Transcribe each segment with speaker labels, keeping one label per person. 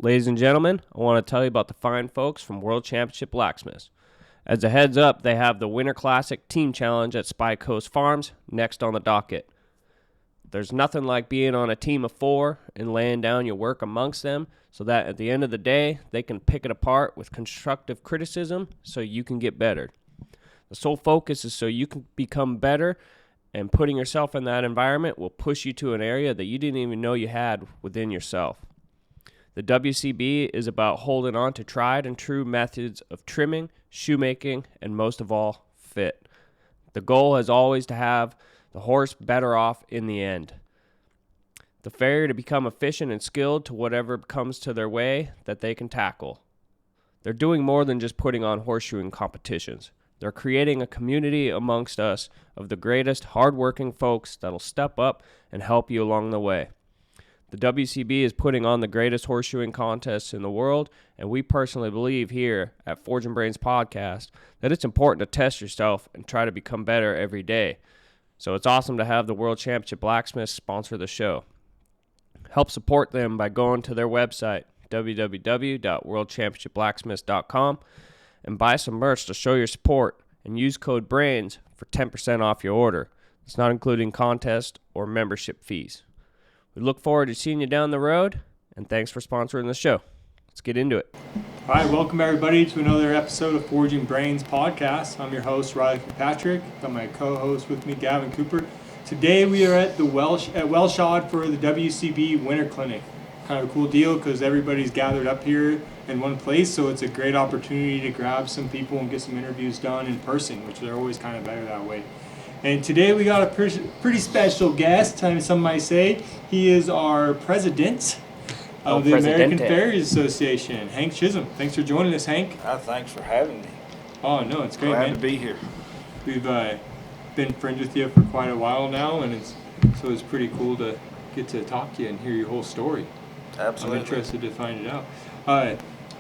Speaker 1: Ladies and gentlemen, I want to tell you about the fine folks from World Championship Blacksmiths. As a heads up, they have the Winter Classic Team Challenge at Spy Coast Farms next on the docket. There's nothing like being on a team of 4 and laying down your work amongst them so that at the end of the day, they can pick it apart with constructive criticism so you can get better. The sole focus is so you can become better, and putting yourself in that environment will push you to an area that you didn't even know you had within yourself. The WCB is about holding on to tried and true methods of trimming, shoemaking, and most of all, fit. The goal is always to have the horse better off in the end. The farrier to become efficient and skilled to whatever comes to their way that they can tackle. They're doing more than just putting on horseshoeing competitions. They're creating a community amongst us of the greatest hardworking folks that'll step up and help you along the way. The WCB is putting on the greatest horseshoeing contests in the world, and we personally believe here at Forge and Brains Podcast that it's important to test yourself and try to become better every day. So it's awesome to have the World Championship Blacksmiths sponsor the show. Help support them by going to their website, www.worldchampionshipblacksmiths.com, and buy some merch to show your support, and use code BRAINS for 10% off your order. It's not including contest or membership fees. We look forward to seeing you down the road, and thanks for sponsoring the show. Let's get into it.
Speaker 2: All right, welcome everybody to another episode of Forging Brains Podcast. I'm your host, Riley Patrick. Got my co-host with me, Gavin Cooper. Today we are at the Welshod for the WCB Winter Clinic. Kind of a cool deal because everybody's gathered up here in one place, so it's a great opportunity to grab some people and get some interviews done in person, which they're always kind of better that way. And today we got a pretty special guest, some might say. He is our president of the American Farriers Association, Hank Chisholm. Thanks for joining us, Hank.
Speaker 3: Thanks for having me.
Speaker 2: Oh, no, it's great,
Speaker 3: Glad
Speaker 2: man.
Speaker 3: to be here.
Speaker 2: We've been friends with you for quite a while now, and it's pretty cool to get to talk to you and hear your whole story.
Speaker 3: Absolutely.
Speaker 2: I'm interested to find it out.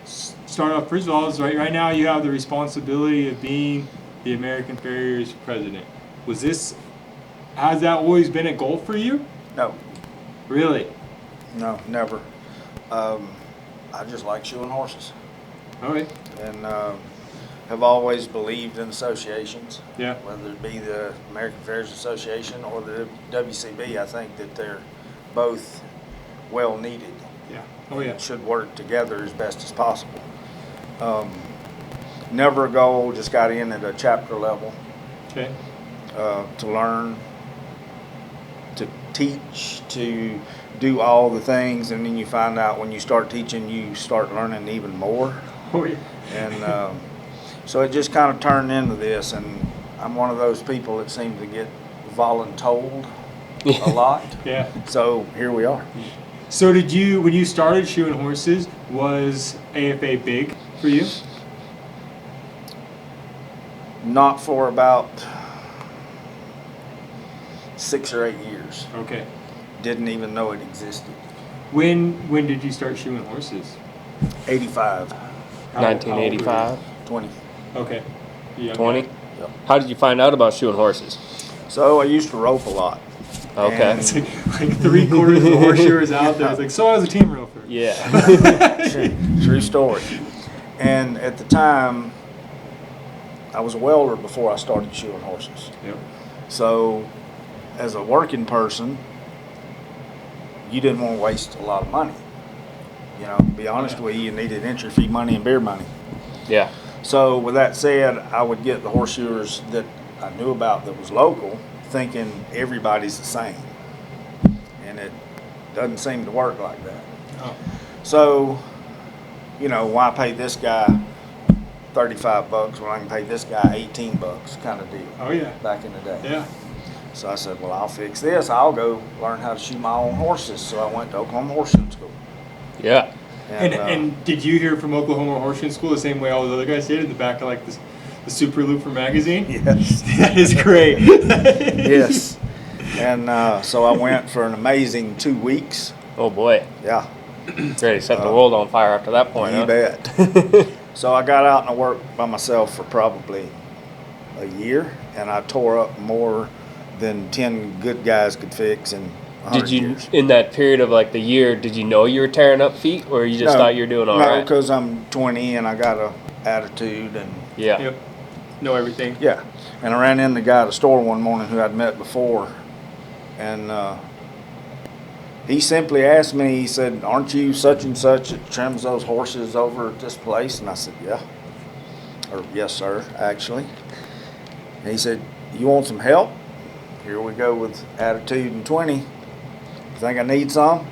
Speaker 2: Start off, first of all, right now you have the responsibility of being the American Farriers president. Has that always been a goal for you?
Speaker 3: No.
Speaker 2: Really?
Speaker 3: No, never. I just like shoeing horses.
Speaker 2: Okay.
Speaker 3: And have always believed in associations.
Speaker 2: Yeah.
Speaker 3: Whether it be the American Farriers Association or the WCB, I think that they're both well needed.
Speaker 2: Yeah. Oh, yeah.
Speaker 3: Should work together as best as possible. Never a goal, just got in at a chapter level.
Speaker 2: Okay.
Speaker 3: To learn, to teach, to do all the things, and then you find out when you start teaching, you start learning even more.
Speaker 2: Oh, yeah.
Speaker 3: And so it just kind of turned into this, and I'm one of those people that seem to get voluntold a lot.
Speaker 2: Yeah.
Speaker 3: So here we are.
Speaker 2: So when you started shoeing horses, was AFA big for you?
Speaker 3: Not for about 6 or 8 years.
Speaker 2: Okay.
Speaker 3: Didn't even know it existed.
Speaker 2: When did you start shoeing horses?
Speaker 3: 85.
Speaker 1: 1985?
Speaker 3: 20.
Speaker 2: Okay. Yeah.
Speaker 1: 20?
Speaker 3: Yep.
Speaker 1: How did you find out about shoeing horses?
Speaker 3: So I used to rope a lot.
Speaker 1: Okay.
Speaker 3: And
Speaker 2: It's like 3/4 of the horseshoers out there. It's like, so I was a team roper.
Speaker 1: Yeah.
Speaker 3: True story. And at the time, I was a welder before I started shoeing horses.
Speaker 2: Yep.
Speaker 3: So as a working person, you didn't want to waste a lot of money. You know, to be honest with you needed entry fee money and beer money.
Speaker 1: Yeah.
Speaker 3: So with that said, I would get the horseshoers that I knew about that was local thinking everybody's the same. And it doesn't seem to work like that.
Speaker 2: Oh.
Speaker 3: So, you know, why pay this guy $35 when I can pay this guy $18 kind of deal.
Speaker 2: Oh, yeah.
Speaker 3: Back in the day.
Speaker 2: Yeah.
Speaker 3: So I said, well, I'll fix this. I'll go learn how to shoe my own horses. So I went to Oklahoma Horseshoe School.
Speaker 1: Yeah.
Speaker 2: And did you hear from Oklahoma Horseshoe School the same way all the other guys did in the back of like the Super Looper magazine?
Speaker 3: Yes.
Speaker 2: That is great.
Speaker 3: Yes. And so I went for an amazing 2 weeks.
Speaker 1: Oh, boy.
Speaker 3: Yeah.
Speaker 1: Ready to set the world on fire after that point,
Speaker 3: You
Speaker 1: huh?
Speaker 3: bet. So I got out and I worked by myself for probably a year, and I tore up more than 10 good guys could fix in
Speaker 1: Did you,
Speaker 3: years.
Speaker 1: in that period of like the year, did you know you were tearing up feet, or you just thought you were doing all right?
Speaker 3: No, because I'm 20 and I got a attitude and
Speaker 1: Yeah.
Speaker 2: Yep. Know everything.
Speaker 3: yeah. And I ran into the guy at the store one morning who I'd met before, and he simply asked me. He said, "Aren't you such and such that trims those horses over at this place?" And I said, "Yeah," or "Yes, sir," actually. And he said, "You want some help?" Here we go with attitude and 20. You think I need some?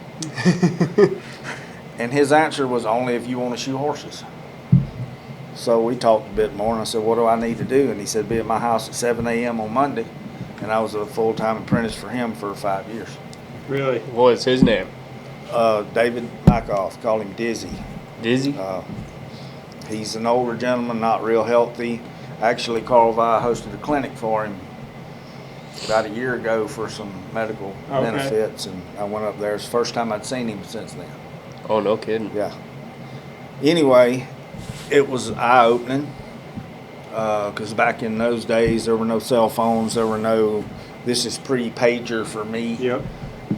Speaker 3: And his answer was, "Only if you want to shoe horses." So we talked a bit more, and I said, "What do I need to do?" And he said, "Be at my house at 7 a.m. on Monday." And I was a full-time apprentice for him for 5 years.
Speaker 2: Really?
Speaker 1: What was his name?
Speaker 3: David Makoff, call him Dizzy.
Speaker 1: Dizzy?
Speaker 3: He's an older gentleman, not real healthy. Actually, Carl Vi hosted a clinic for him about a year ago for some medical benefits, and I went up there. It's the first time I'd seen him since then.
Speaker 1: Oh, no kidding.
Speaker 3: Yeah. Anyway, it was eye-opening because back in those days, there were no cell phones. There were no, this is pre-pager for me.
Speaker 2: Yep.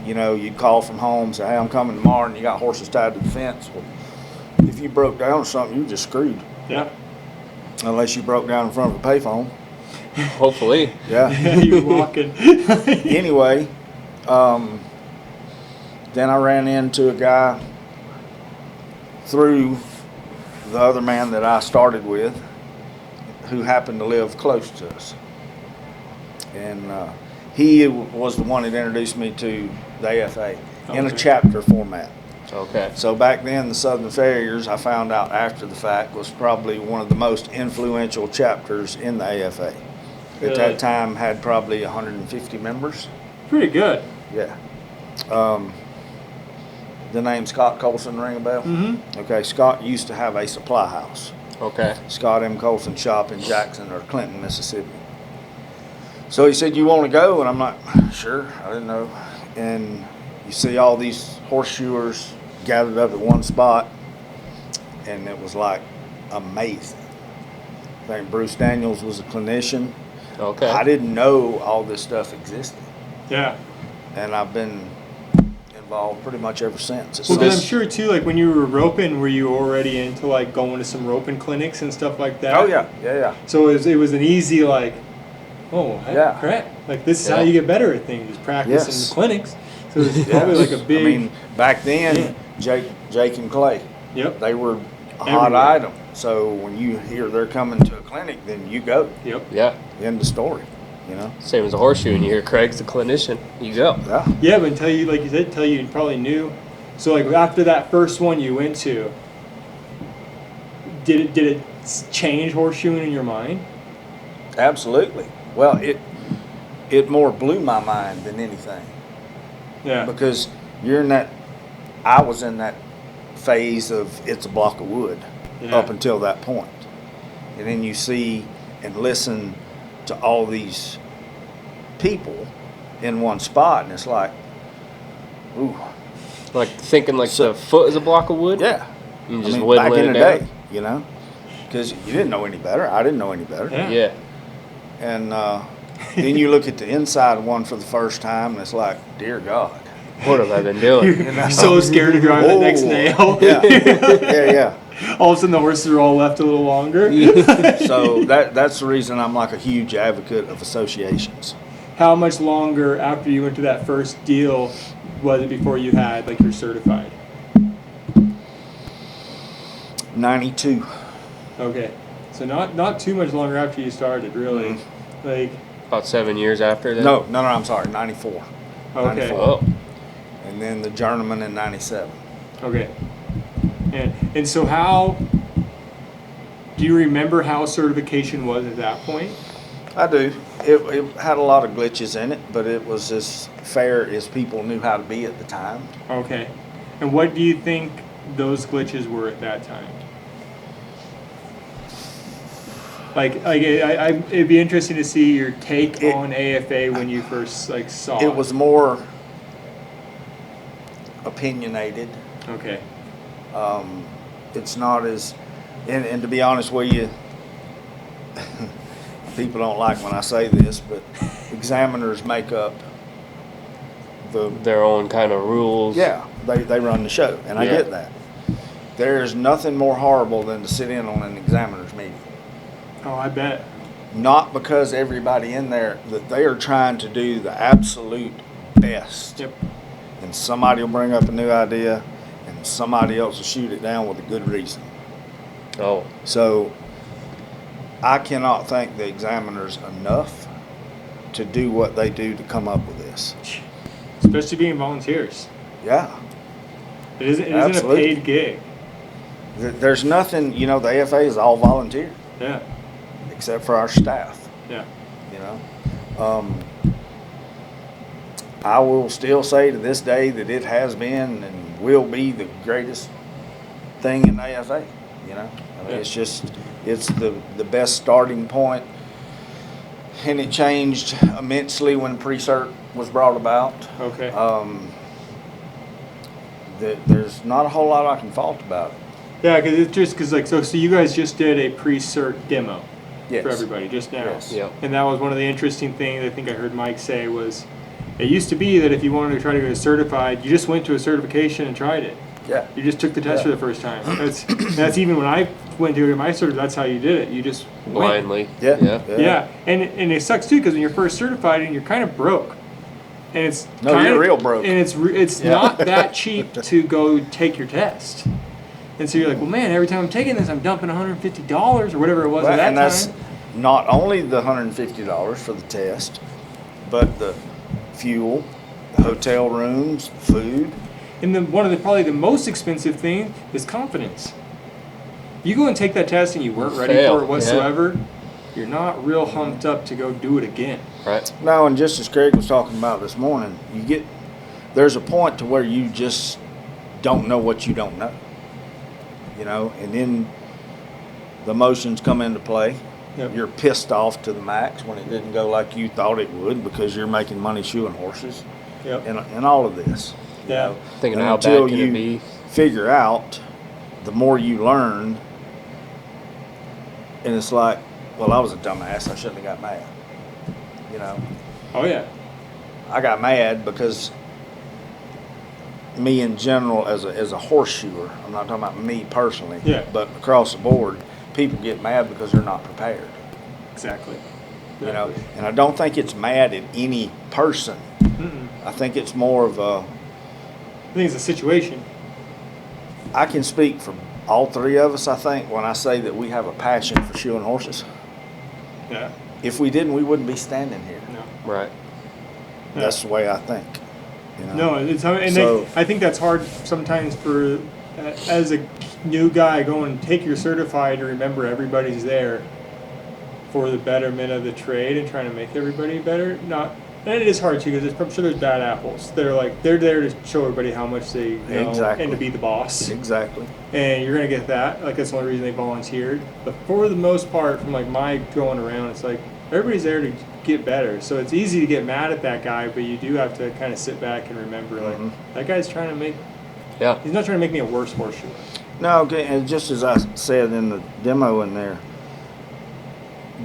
Speaker 3: You know, you'd call from home, say, "Hey, I'm coming tomorrow," and you got horses tied to the fence. Well, if you broke down or something, you were just screwed.
Speaker 2: Yeah.
Speaker 3: Unless you broke down in front of a payphone.
Speaker 1: Hopefully.
Speaker 3: Yeah.
Speaker 2: You were walking.
Speaker 3: Anyway, then I ran into a guy through the other man that I started with who happened to live close to us. And he was the one that introduced me to the AFA in a chapter format.
Speaker 1: Okay.
Speaker 3: So back then, the Southern Farriers, I found out after the fact, was probably one of the most influential chapters in the AFA.
Speaker 2: Really?
Speaker 3: At that time, had probably 150 members.
Speaker 2: Pretty good.
Speaker 3: Yeah. The name Scott Colson ring a bell?
Speaker 2: Mm-hmm.
Speaker 3: Okay, Scott used to have a supply house.
Speaker 1: Okay.
Speaker 3: Scott M. Colson shop in Jackson or Clinton, Mississippi. So he said, "You want to go?" And I'm like, "Sure." I didn't know. And you see all these horseshoers gathered up at one spot, and it was like amazing. I think Bruce Daniels was a clinician.
Speaker 1: Okay.
Speaker 3: I didn't know all this stuff existed,
Speaker 2: Yeah.
Speaker 3: and I've been involved pretty much ever since.
Speaker 2: Well, because I'm sure too, like when you were roping, were you already into like going to some roping clinics and stuff like that?
Speaker 3: Oh yeah, yeah, yeah.
Speaker 2: So it was an easy like, oh
Speaker 3: Yeah.
Speaker 2: crap! Like this is how you get better at things, is practice
Speaker 3: Yes.
Speaker 2: in the clinics. So it's probably like a big.
Speaker 3: I mean, back then, Jake and Clay,
Speaker 2: Yep.
Speaker 3: they were a hot
Speaker 2: Everywhere.
Speaker 3: item. So when you hear they're coming to a clinic, then you go.
Speaker 2: Yep.
Speaker 1: Yeah.
Speaker 3: End of story. You know.
Speaker 1: Same as a horseshoe, and you hear Craig's the clinician. You go.
Speaker 3: Yeah.
Speaker 2: Yeah, but until you, like you said, until you probably knew. So like after that first one you went to, did it change horseshoeing in your mind?
Speaker 3: Absolutely. Well, it more blew my mind than anything
Speaker 2: Yeah.
Speaker 3: because I was in that phase of it's a block of wood
Speaker 2: Yeah.
Speaker 3: up until that point, and then you see and listen to all these people in one spot, and it's like, ooh,
Speaker 1: Like thinking like
Speaker 3: So-
Speaker 1: the foot is a block of wood?
Speaker 3: yeah.
Speaker 1: You
Speaker 3: I
Speaker 1: just
Speaker 3: mean,
Speaker 1: whittling
Speaker 3: back in
Speaker 1: it
Speaker 3: the
Speaker 1: down?
Speaker 3: day, you know, because you didn't know any better. I didn't know any better.
Speaker 2: Yeah.
Speaker 1: Yeah.
Speaker 3: And then you look at the inside one for the first time, and it's like, dear God.
Speaker 1: What have I been doing?
Speaker 2: You're so scared to drive the next
Speaker 3: Whoa.
Speaker 2: nail.
Speaker 3: Yeah, yeah,
Speaker 2: All of a sudden the horses are all left a little longer.
Speaker 3: yeah. So that's the reason I'm like a huge advocate of associations.
Speaker 2: How much longer after you went to that first deal was it before you had like you're certified?
Speaker 3: 92.
Speaker 2: Okay. So not too much longer after you started, really.
Speaker 3: Mm-hmm.
Speaker 2: Like
Speaker 1: About 7 years after that?
Speaker 3: No, I'm sorry, 94.
Speaker 2: okay.
Speaker 3: 94.
Speaker 1: Oh.
Speaker 3: And then the journeyman in 97.
Speaker 2: Okay. And so how do you remember how certification was at that point?
Speaker 3: I do. It had a lot of glitches in it, but it was as fair as people knew how to be at the time.
Speaker 2: Okay. And what do you think those glitches were at that time? Like it'd be interesting to see your take on AFA when you first like saw it.
Speaker 3: It was more opinionated.
Speaker 2: Okay.
Speaker 3: It's not as, and to be honest with you, people don't like when I say this, but examiners make up
Speaker 1: their own kind of rules.
Speaker 3: Yeah, they run the show, and I get that. There is nothing more horrible than to sit in on an examiner's meeting.
Speaker 2: Oh, I bet.
Speaker 3: Not because everybody in there, that they are trying to do the absolute best.
Speaker 2: Yep.
Speaker 3: And somebody will bring up a new idea, and somebody else will shoot it down with a good reason.
Speaker 1: Oh.
Speaker 3: So I cannot thank the examiners enough to do what they do to come up with this.
Speaker 2: Especially being volunteers.
Speaker 3: Yeah.
Speaker 2: It isn't a
Speaker 3: Absolutely.
Speaker 2: paid gig.
Speaker 3: There's nothing, the AFA is all volunteer,
Speaker 2: Yeah.
Speaker 3: except for our staff,
Speaker 2: Yeah.
Speaker 3: I will still say to this day that it has been and will be the greatest thing in the AFA, I mean, it's the best starting point, and it changed immensely when pre-cert was brought about.
Speaker 2: Okay.
Speaker 3: There's not a whole lot I can fault about it.
Speaker 2: Yeah, because so you guys just did a pre-cert demo
Speaker 3: Yes.
Speaker 2: for everybody just now.
Speaker 3: Yes.
Speaker 1: Yep.
Speaker 2: And that was one of the interesting things I think I heard Mike say was, it used to be that if you wanted to try to get certified, you just went to a certification and tried it.
Speaker 3: Yeah.
Speaker 2: You just took the test for the first time. That's even when I went to my cert. That's how you did it. You just went.
Speaker 1: Blindly.
Speaker 3: Yeah.
Speaker 2: Yeah, and it sucks too because when you're first certified and you're kind of broke, and it's
Speaker 3: You're real broke.
Speaker 2: and it's not that cheap to go take your test. And so you're like, well, man, every time I'm taking this, I'm dumping $150 or whatever it was at that
Speaker 3: And that's
Speaker 2: time.
Speaker 3: not only the $150 for the test, but the fuel, the hotel rooms, food.
Speaker 2: And then probably the most expensive thing is confidence. You go and take that test and you weren't ready
Speaker 1: Fail,
Speaker 2: for it whatsoever, you're not real humped up to go do it again.
Speaker 1: Right.
Speaker 3: No, and just as Craig was talking about this morning, there's a point to where you just don't know what you don't know. And then the emotions come into play.
Speaker 2: Yep.
Speaker 3: You're pissed off to the max when it didn't go like you thought it would because you're making money shoeing horses
Speaker 2: Yep.
Speaker 3: and all of this.
Speaker 2: Yeah.
Speaker 1: Thinking
Speaker 3: And
Speaker 1: how
Speaker 3: until
Speaker 1: bad can
Speaker 3: you
Speaker 1: it be?
Speaker 3: figure out, the more you learn, and it's like, well, I was a dumbass. I shouldn't have got mad.
Speaker 2: Oh yeah.
Speaker 3: I got mad because me in general as a horseshoer, I'm not talking about me personally,
Speaker 2: Yeah.
Speaker 3: but across the board, people get mad because they're not prepared.
Speaker 2: Exactly.
Speaker 3: And I don't think it's mad at any person.
Speaker 2: Mm-mm.
Speaker 3: I think it's more of
Speaker 2: I think it's a situation.
Speaker 3: I can speak for all three of us, I think, when I say that we have a passion for shoeing horses.
Speaker 2: Yeah.
Speaker 3: If we didn't, we wouldn't be standing here.
Speaker 2: No.
Speaker 1: Right.
Speaker 3: That's the way I think.
Speaker 2: No, I think that's hard sometimes for as a new guy going and take your certified to remember everybody's there for the betterment of the trade and trying to make everybody better. And it is hard too because I'm sure there's bad apples. They're there to show everybody how much they know
Speaker 3: Exactly.
Speaker 2: and to be the boss.
Speaker 3: Exactly.
Speaker 2: And you're gonna get that. Like that's the only reason they volunteered. But for the most part, from like my going around, it's like everybody's there to get better. So it's easy to get mad at that guy, but you do have to kind of sit back and remember, like, that guy's trying to make.
Speaker 1: Yeah.
Speaker 2: He's not trying to make me a worse horseshoe.
Speaker 3: No, okay, and just as I said in the demo in there,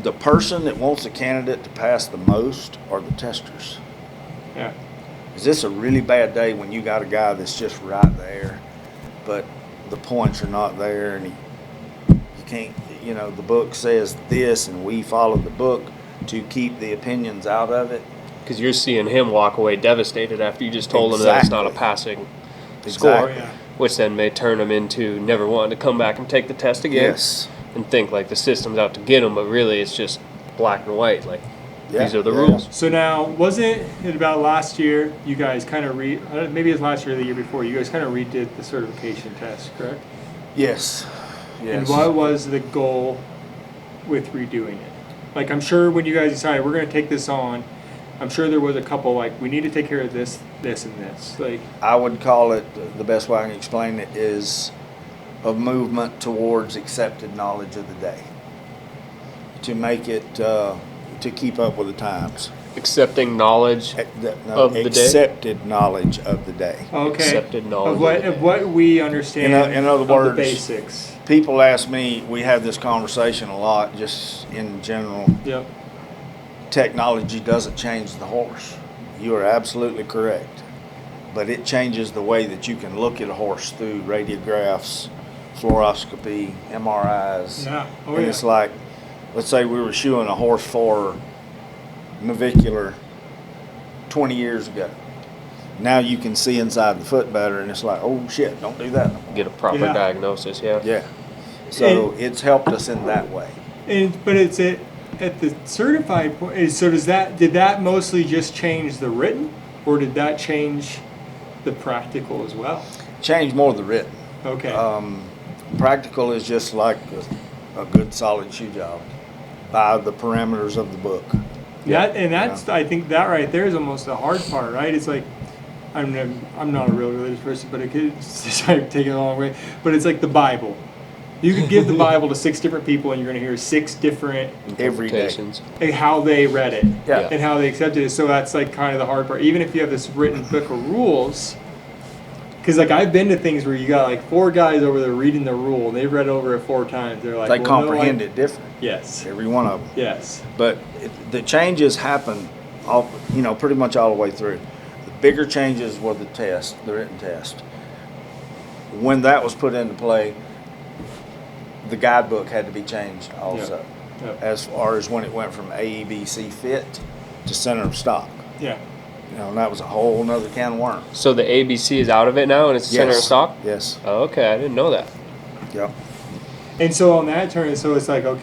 Speaker 3: the person that wants a candidate to pass the most are the testers.
Speaker 2: Yeah.
Speaker 3: Is this a really bad day when you got a guy that's just right there, but the points are not there, and you can't, the book says this, and we follow the book to keep the opinions out of it.
Speaker 1: Because you're seeing him walk away devastated after you just told him that it's not a passing score,
Speaker 3: Exactly.
Speaker 2: Yeah.
Speaker 1: which then may turn him into never wanting to come back and take the test again.
Speaker 3: Yes.
Speaker 1: And think like the system's out to get him, but really it's just black and white. Like these are the rules.
Speaker 2: So now, wasn't it about last year you guys kind of maybe it was last year or the year before, you guys kind of redid the certification test, correct?
Speaker 3: Yes.
Speaker 2: And what was the goal with redoing it? Like, I'm sure when you guys decided we're going to take this on, I'm sure there was a couple, like, we need to take care of this, this, and this. Like,
Speaker 3: I would call it, the best way I can explain it is a movement towards accepted knowledge of the day. To make it, to keep up with the times.
Speaker 1: Accepting knowledge of the day?
Speaker 3: Accepted knowledge of the day.
Speaker 2: okay.
Speaker 1: Accepted knowledge
Speaker 2: Of what we understand
Speaker 3: In other
Speaker 2: of
Speaker 3: words,
Speaker 2: the basics.
Speaker 3: People ask me, we have this conversation a lot, just in general.
Speaker 2: Yep.
Speaker 3: Technology doesn't change the horse. You are absolutely correct. but it changes the way that you can look at a horse through radiographs, fluoroscopy, MRIs.
Speaker 2: Yeah. Oh,
Speaker 3: and
Speaker 2: yeah.
Speaker 3: it's like, let's say we were shoeing a horse for navicular 20 years ago. Now you can see inside the foot better, and it's like, oh shit, don't do that no more.
Speaker 1: Get a proper
Speaker 2: Yeah.
Speaker 1: diagnosis, yeah.
Speaker 3: Yeah. So it's helped us in that way.
Speaker 2: But it's at the certified point. So did that mostly just change the written, or did that change the practical as well?
Speaker 3: Change more the written.
Speaker 2: Okay.
Speaker 3: Practical is just like a good solid shoe job by the parameters of the book.
Speaker 2: That's I think that right there is almost the hard part, right? It's like I'm not a real religious person, but it could sorry, take it the long way. But it's like the Bible. You could give the Bible to 6 different people, and you're going to hear 6 different
Speaker 3: Every day.
Speaker 1: Interpretations.
Speaker 2: like, how they read it
Speaker 3: Yeah.
Speaker 2: and how they accepted it. So that's like kind of the hard part. Even if you have this written book of rules, because like I've been to things where you got like 4 guys over there reading the rule, and they've read over it 4 times. They're like,
Speaker 3: They
Speaker 2: well,
Speaker 3: comprehend it different,
Speaker 2: Yes.
Speaker 3: every one of them.
Speaker 2: Yes.
Speaker 3: But the changes happen, pretty much all the way through. The bigger changes were the written test. When that was put into play, the guidebook had to be changed also,
Speaker 2: Yep.
Speaker 3: as far as when it went from AEBC fit to center of stock.
Speaker 2: Yeah.
Speaker 3: And that was a whole nother can of worms.
Speaker 1: So the ABC is out of it now and it's center of stock?
Speaker 3: Yes.
Speaker 1: Oh, okay, I didn't know that.
Speaker 3: Yep.
Speaker 2: And so on that turn, so it's like, okay,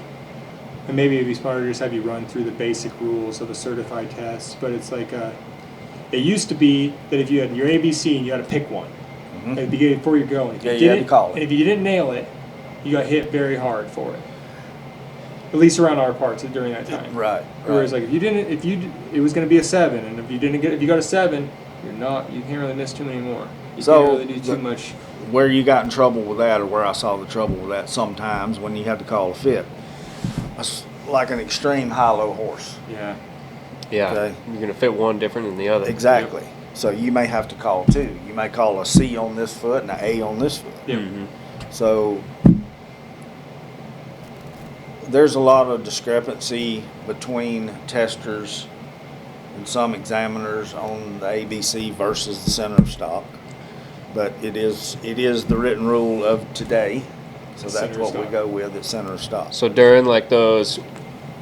Speaker 2: and maybe it'd be smarter to just have you run through the basic rules of a certified test, but it's like, it used to be that if you had your ABC and you had to pick one at the beginning before you're going. If
Speaker 3: Yeah, you had to call it.
Speaker 2: And if you didn't nail it, you got hit very hard for it. At least around our parts during that time.
Speaker 3: Right.
Speaker 2: Whereas like it was going to be a 7, and if you got a 7, you can't really miss too many more. You
Speaker 3: So,
Speaker 2: can't really do too much.
Speaker 3: Where you got in trouble with that, or where I saw the trouble with that sometimes when you had to call a fit, was like an extreme high-low horse.
Speaker 2: Yeah.
Speaker 1: Yeah.
Speaker 3: Okay.
Speaker 1: You're going to fit one different than the other.
Speaker 3: Exactly. So you may have to call 2. You may call a C on this foot and an A on this foot.
Speaker 2: Yeah.
Speaker 1: Mm-hmm.
Speaker 3: So there's a lot of discrepancy between testers and some examiners on the ABC versus the center of stock. But it is the written rule of today. So that's
Speaker 2: Center of
Speaker 3: what we
Speaker 2: stock.
Speaker 3: go with at center of stock.
Speaker 1: So during like those,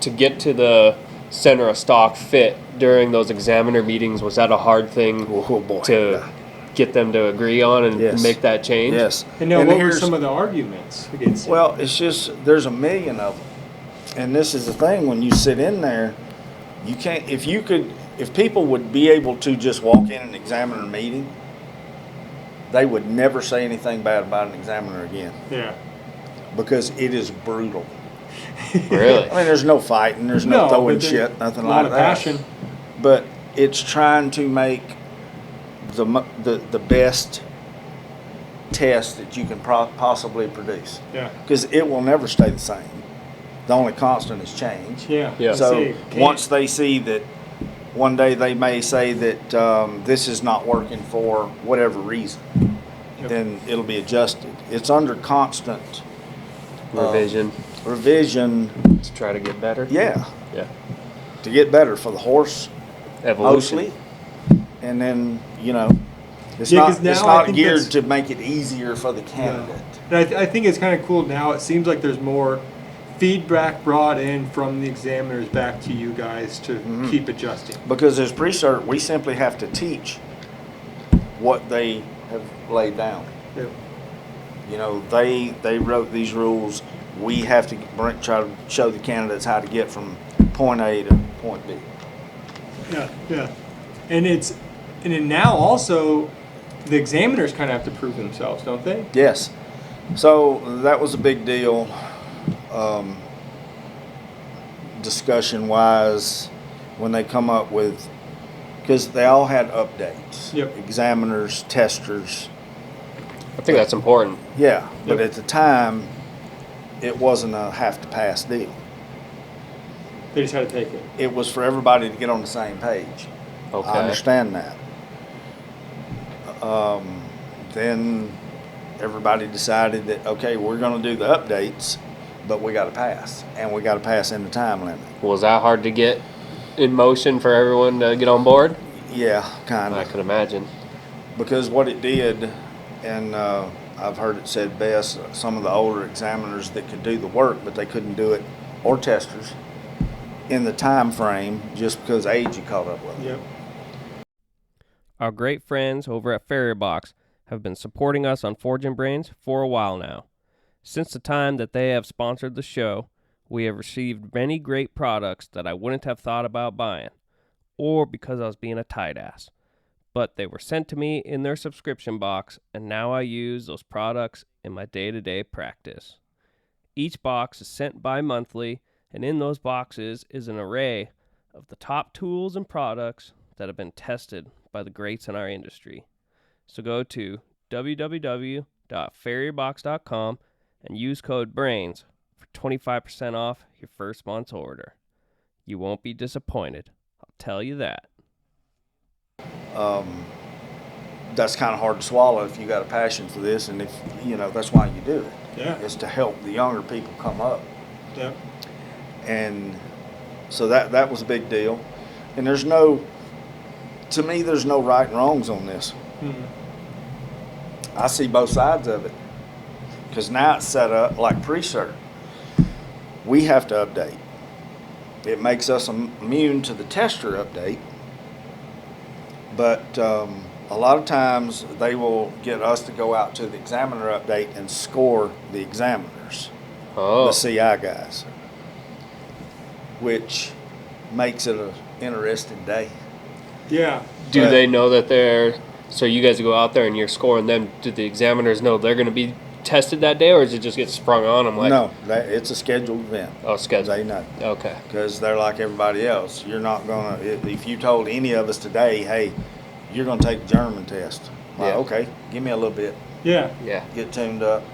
Speaker 1: to get to the center of stock fit during those examiner meetings, was that a hard thing
Speaker 3: Oh boy.
Speaker 1: to
Speaker 3: Yeah.
Speaker 1: get them to agree on and
Speaker 3: Yes.
Speaker 1: make that change?
Speaker 3: Yes.
Speaker 2: And now, what were
Speaker 3: here's-
Speaker 2: some of the arguments against it?
Speaker 3: Well, it's just there's a million of them, and this is the thing: when you sit in there, you can't. If people would be able to just walk in an examiner meeting, they would never say anything bad about an examiner again
Speaker 2: Yeah.
Speaker 3: because it is brutal.
Speaker 1: Really?
Speaker 3: I mean, there's no fighting, there's no
Speaker 2: No,
Speaker 3: throwing
Speaker 2: but there-
Speaker 3: shit, nothing
Speaker 2: A
Speaker 3: like
Speaker 2: lot of
Speaker 3: that.
Speaker 2: passion.
Speaker 3: But it's trying to make the best test that you can possibly produce.
Speaker 2: Yeah.
Speaker 3: Because it will never stay the same. The only constant is change.
Speaker 2: Yeah.
Speaker 1: Yeah.
Speaker 3: So
Speaker 2: See,
Speaker 3: once they see that, one day they may say that this is not working for whatever reason,
Speaker 2: Yep.
Speaker 3: then it'll be adjusted. It's under constant
Speaker 1: Revision
Speaker 3: revision,
Speaker 1: to try to get better?
Speaker 3: yeah,
Speaker 1: Yeah.
Speaker 3: to get better for the horse
Speaker 1: Evolution.
Speaker 3: mostly. And then, it's
Speaker 2: Yeah, 'cause
Speaker 3: it's
Speaker 2: now I
Speaker 3: not
Speaker 2: think
Speaker 3: geared
Speaker 2: that's-
Speaker 3: to make it easier for the candidate.
Speaker 2: And I think it's kind of cool now. It seems like there's more feedback brought in from the examiners back to you guys to
Speaker 3: Mm-hmm.
Speaker 2: keep adjusting.
Speaker 3: Because as pre-cert, we simply have to teach what they have laid down.
Speaker 2: Yeah.
Speaker 3: They wrote these rules. We have to try to show the candidates how to get from point A to point B.
Speaker 2: Yeah. Yeah. And then now also the examiners kind of have to prove themselves, don't they?
Speaker 3: Yes. So that was a big deal, discussion-wise, when they come up with, because they all had updates.
Speaker 2: Yep.
Speaker 3: Examiners, testers.
Speaker 1: I think that's important.
Speaker 3: Yeah, but
Speaker 2: Yep.
Speaker 3: at the time, it wasn't a have-to-pass deal.
Speaker 2: They just had to take it.
Speaker 3: It was for everybody to get on the same page.
Speaker 1: Okay.
Speaker 3: I understand that. Then everybody decided that, okay, we're going to do the updates, but we got to pass, and we got to pass in the time limit.
Speaker 1: Was that hard to get in motion for everyone to get on board?
Speaker 3: Yeah, kind
Speaker 1: I
Speaker 3: of.
Speaker 1: could imagine.
Speaker 3: because what it did, and I've heard it said best, some of the older examiners that could do the work, but they couldn't do it, or testers, in the time frame just because age had caught up with them.
Speaker 2: Yep.
Speaker 1: Our great friends over at Farrier have been supporting us on Forging Brains for a while now. Since the time that they have sponsored the show, we have received many great products that I wouldn't have thought about buying, or because I was being a tight ass. But they were sent to me in their subscription box, and now I use those products in my day-to-day practice. Each box is sent bi-monthly, and in those boxes is an array of the top tools and products that have been tested by the greats in our industry. So go to www.farrierbox.com and use code BRAINS for 25% off your first month's order. You won't be disappointed, I'll tell you that.
Speaker 3: That's kind of hard to swallow if you got a passion for this, and if that's why you do it.
Speaker 2: Yeah.
Speaker 3: It's to help the younger people come up.
Speaker 2: Yep.
Speaker 3: And so that was a big deal. And there's no right and wrongs on this.
Speaker 2: Mm-hmm.
Speaker 3: I see both sides of it. Because now it's set up like pre-cert. We have to update. It makes us immune to the tester update. But a lot of times they will get us to go out to the examiner update and score the examiners, the CI guys, which makes it an interesting day.
Speaker 2: Yeah.
Speaker 1: Do they know that so you guys go out there and you're scoring them, do the examiners know they're going to be tested that day, or does it just get sprung on them?
Speaker 3: No, it's a scheduled event.
Speaker 1: Oh, scheduled.
Speaker 3: They know.
Speaker 1: Okay.
Speaker 3: Because they're like everybody else. You're not going to, if you told any of us today, hey, you're going to take the German test. Well,
Speaker 1: Yeah.
Speaker 3: okay, give me a little bit.
Speaker 2: Yeah.
Speaker 1: Yeah.
Speaker 3: Get tuned up,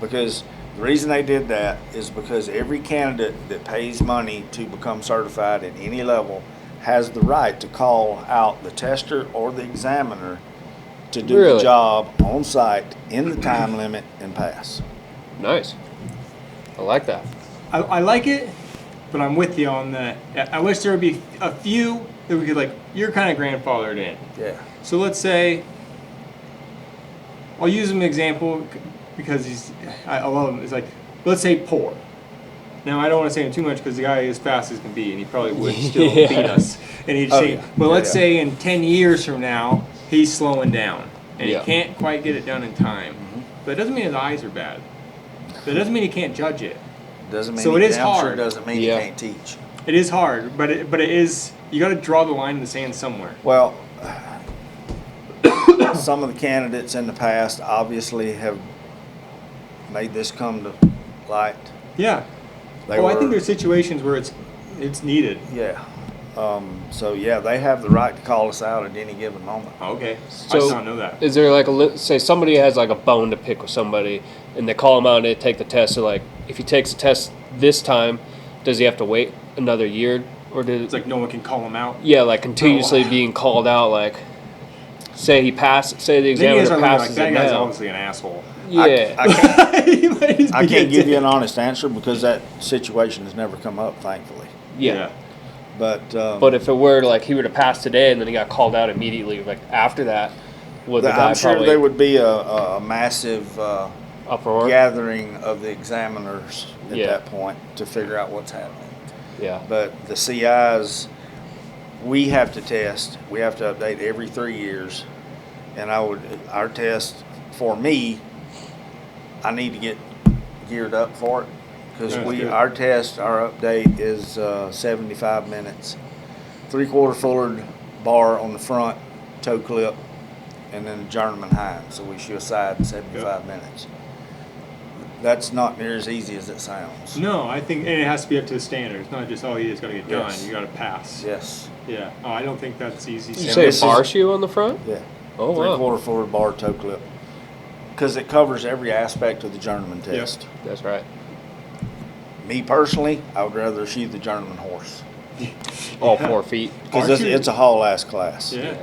Speaker 3: Because the reason they did that is because every candidate that pays money to become certified at any level has the right to call out the tester or the examiner to do the job on site in the time limit and pass.
Speaker 1: Nice. I like that.
Speaker 2: I like it, but I'm with you on that. I wish there would be a few that we could, you're kind of grandfathered in.
Speaker 3: Yeah.
Speaker 2: So let's say, I'll use him an example because I love him. It's let's say poor. Now, I don't want to say him too much because the guy is fast as can be, and he probably would still beat us. And he'd say, but let's say in 10 years from now, he's slowing down, and he can't quite get it done in time. Mm-hmm. But it doesn't mean his eyes are bad. That doesn't mean he can't judge it.
Speaker 3: Doesn't mean
Speaker 2: so it is hard.
Speaker 3: Sure doesn't mean he can't teach.
Speaker 2: It is hard, but it is. You got to draw the line in the sand somewhere.
Speaker 3: Well, some of the candidates in the past obviously have made this come to light.
Speaker 2: Yeah. I think there's situations where it's needed.
Speaker 3: Yeah. They have the right to call us out at any given moment.
Speaker 2: Okay.
Speaker 1: So
Speaker 2: I did not know that.
Speaker 1: Is there say somebody has a bone to pick with somebody, and they call him out and they take the test? So if he takes the test this time, does he have to wait another year, or
Speaker 2: it's no one can call him out?
Speaker 1: Yeah, continuously being called out. Say he passed. Say the examiner passes
Speaker 2: that
Speaker 1: it
Speaker 2: guy's
Speaker 1: now.
Speaker 2: obviously an asshole.
Speaker 1: Yeah.
Speaker 3: I can't give you an honest answer because that situation has never come up, thankfully.
Speaker 1: Yeah.
Speaker 3: But
Speaker 1: if it were he would have passed today and then he got called out immediately, after that, would the guy
Speaker 3: I'm sure
Speaker 1: probably
Speaker 3: there would be a massive
Speaker 1: uproar
Speaker 3: gathering of the examiners at that point to figure out what's happening.
Speaker 1: Yeah.
Speaker 3: But the CIs, we have to test. We have to update every 3 years, and our test for me, I need to get geared up for it. Because our update is 75 minutes, 3/4 forward bar on the front, toe clip, and then a German hind. So we shoot aside in 75 minutes. That's not near as easy as it sounds.
Speaker 2: No, I think, and it has to be up to the standard. It's not just, you just got to get done.
Speaker 3: Yes.
Speaker 2: You got to pass.
Speaker 3: Yes.
Speaker 2: Yeah. Oh, I don't think that's easy.
Speaker 1: Did you say a bar shoe on the front?
Speaker 3: Yeah.
Speaker 1: Oh, wow.
Speaker 3: 3/4 forward bar, toe clip. Because it covers every aspect of the journeyman test.
Speaker 2: Yep.
Speaker 1: That's right.
Speaker 3: Me personally, I would rather shoot the journeyman horse.
Speaker 1: All 4 feet.
Speaker 3: Because it's a haul-ass class.
Speaker 2: Yeah.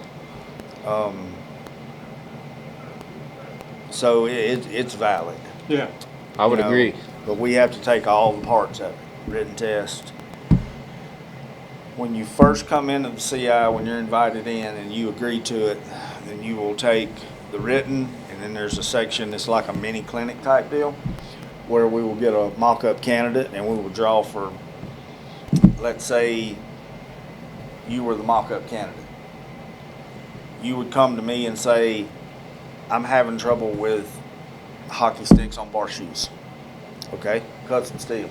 Speaker 3: So it's valid.
Speaker 2: Yeah.
Speaker 1: I would agree.
Speaker 3: But we have to take all the parts of it. Written test. When you first come into the CI, when you're invited in and you agree to it, and you will take the written, and then there's a section that's like a mini clinic type deal, where we will get a mock-up candidate, and we will draw for, let's say, you were the mock-up candidate. You would come to me and say, I'm having trouble with hockey sticks on bar shoes. Okay, cut some steel.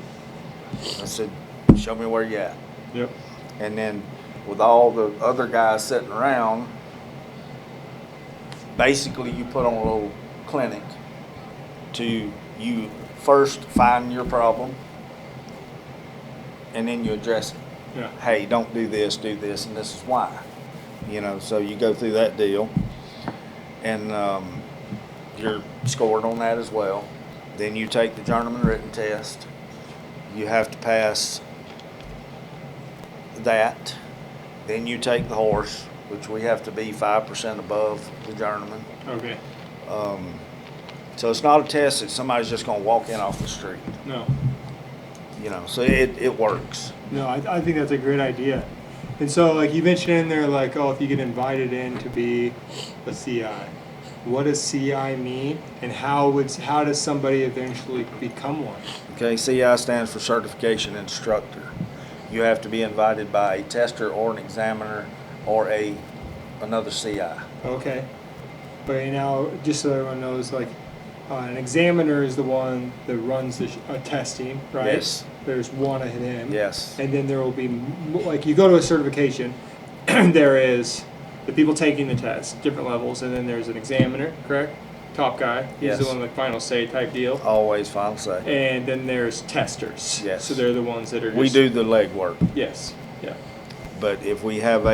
Speaker 3: I said, show me where you at.
Speaker 2: Yep.
Speaker 3: And then with all the other guys sitting around, basically you put on a little clinic to you first find your problem, and then you address it.
Speaker 2: Yeah.
Speaker 3: Hey, don't do this, and this is why. So you go through that deal, and you're scored on that as well. Then you take the journeyman written test. You have to pass that. Then you take the horse, which we have to be 5% above the journeyman.
Speaker 2: Okay.
Speaker 3: So it's not a test that somebody's just going to walk in off the street.
Speaker 2: No.
Speaker 3: So it works.
Speaker 2: No, I think that's a great idea. And so, like you mentioned in there, like, oh, if you get invited in to be a CI, what does CI mean, and how does somebody eventually become one?
Speaker 3: Okay, CI stands for Certification Instructor. You have to be invited by a tester or an examiner or another CI.
Speaker 2: Okay. But now, just so everyone knows, like, an examiner is the one that runs the testing, right?
Speaker 3: Yes.
Speaker 2: There's one of him.
Speaker 3: Yes.
Speaker 2: And then there will be, like, you go to a certification, there is the people taking the test, different levels, and then there's an examiner, correct? Top guy. He's
Speaker 3: Yes.
Speaker 2: the one with final say type deal.
Speaker 3: Always final say.
Speaker 2: And then there's testers.
Speaker 3: Yes.
Speaker 2: So they're the ones that are just,
Speaker 3: We do the legwork.
Speaker 2: Yes. Yeah.
Speaker 3: But if we have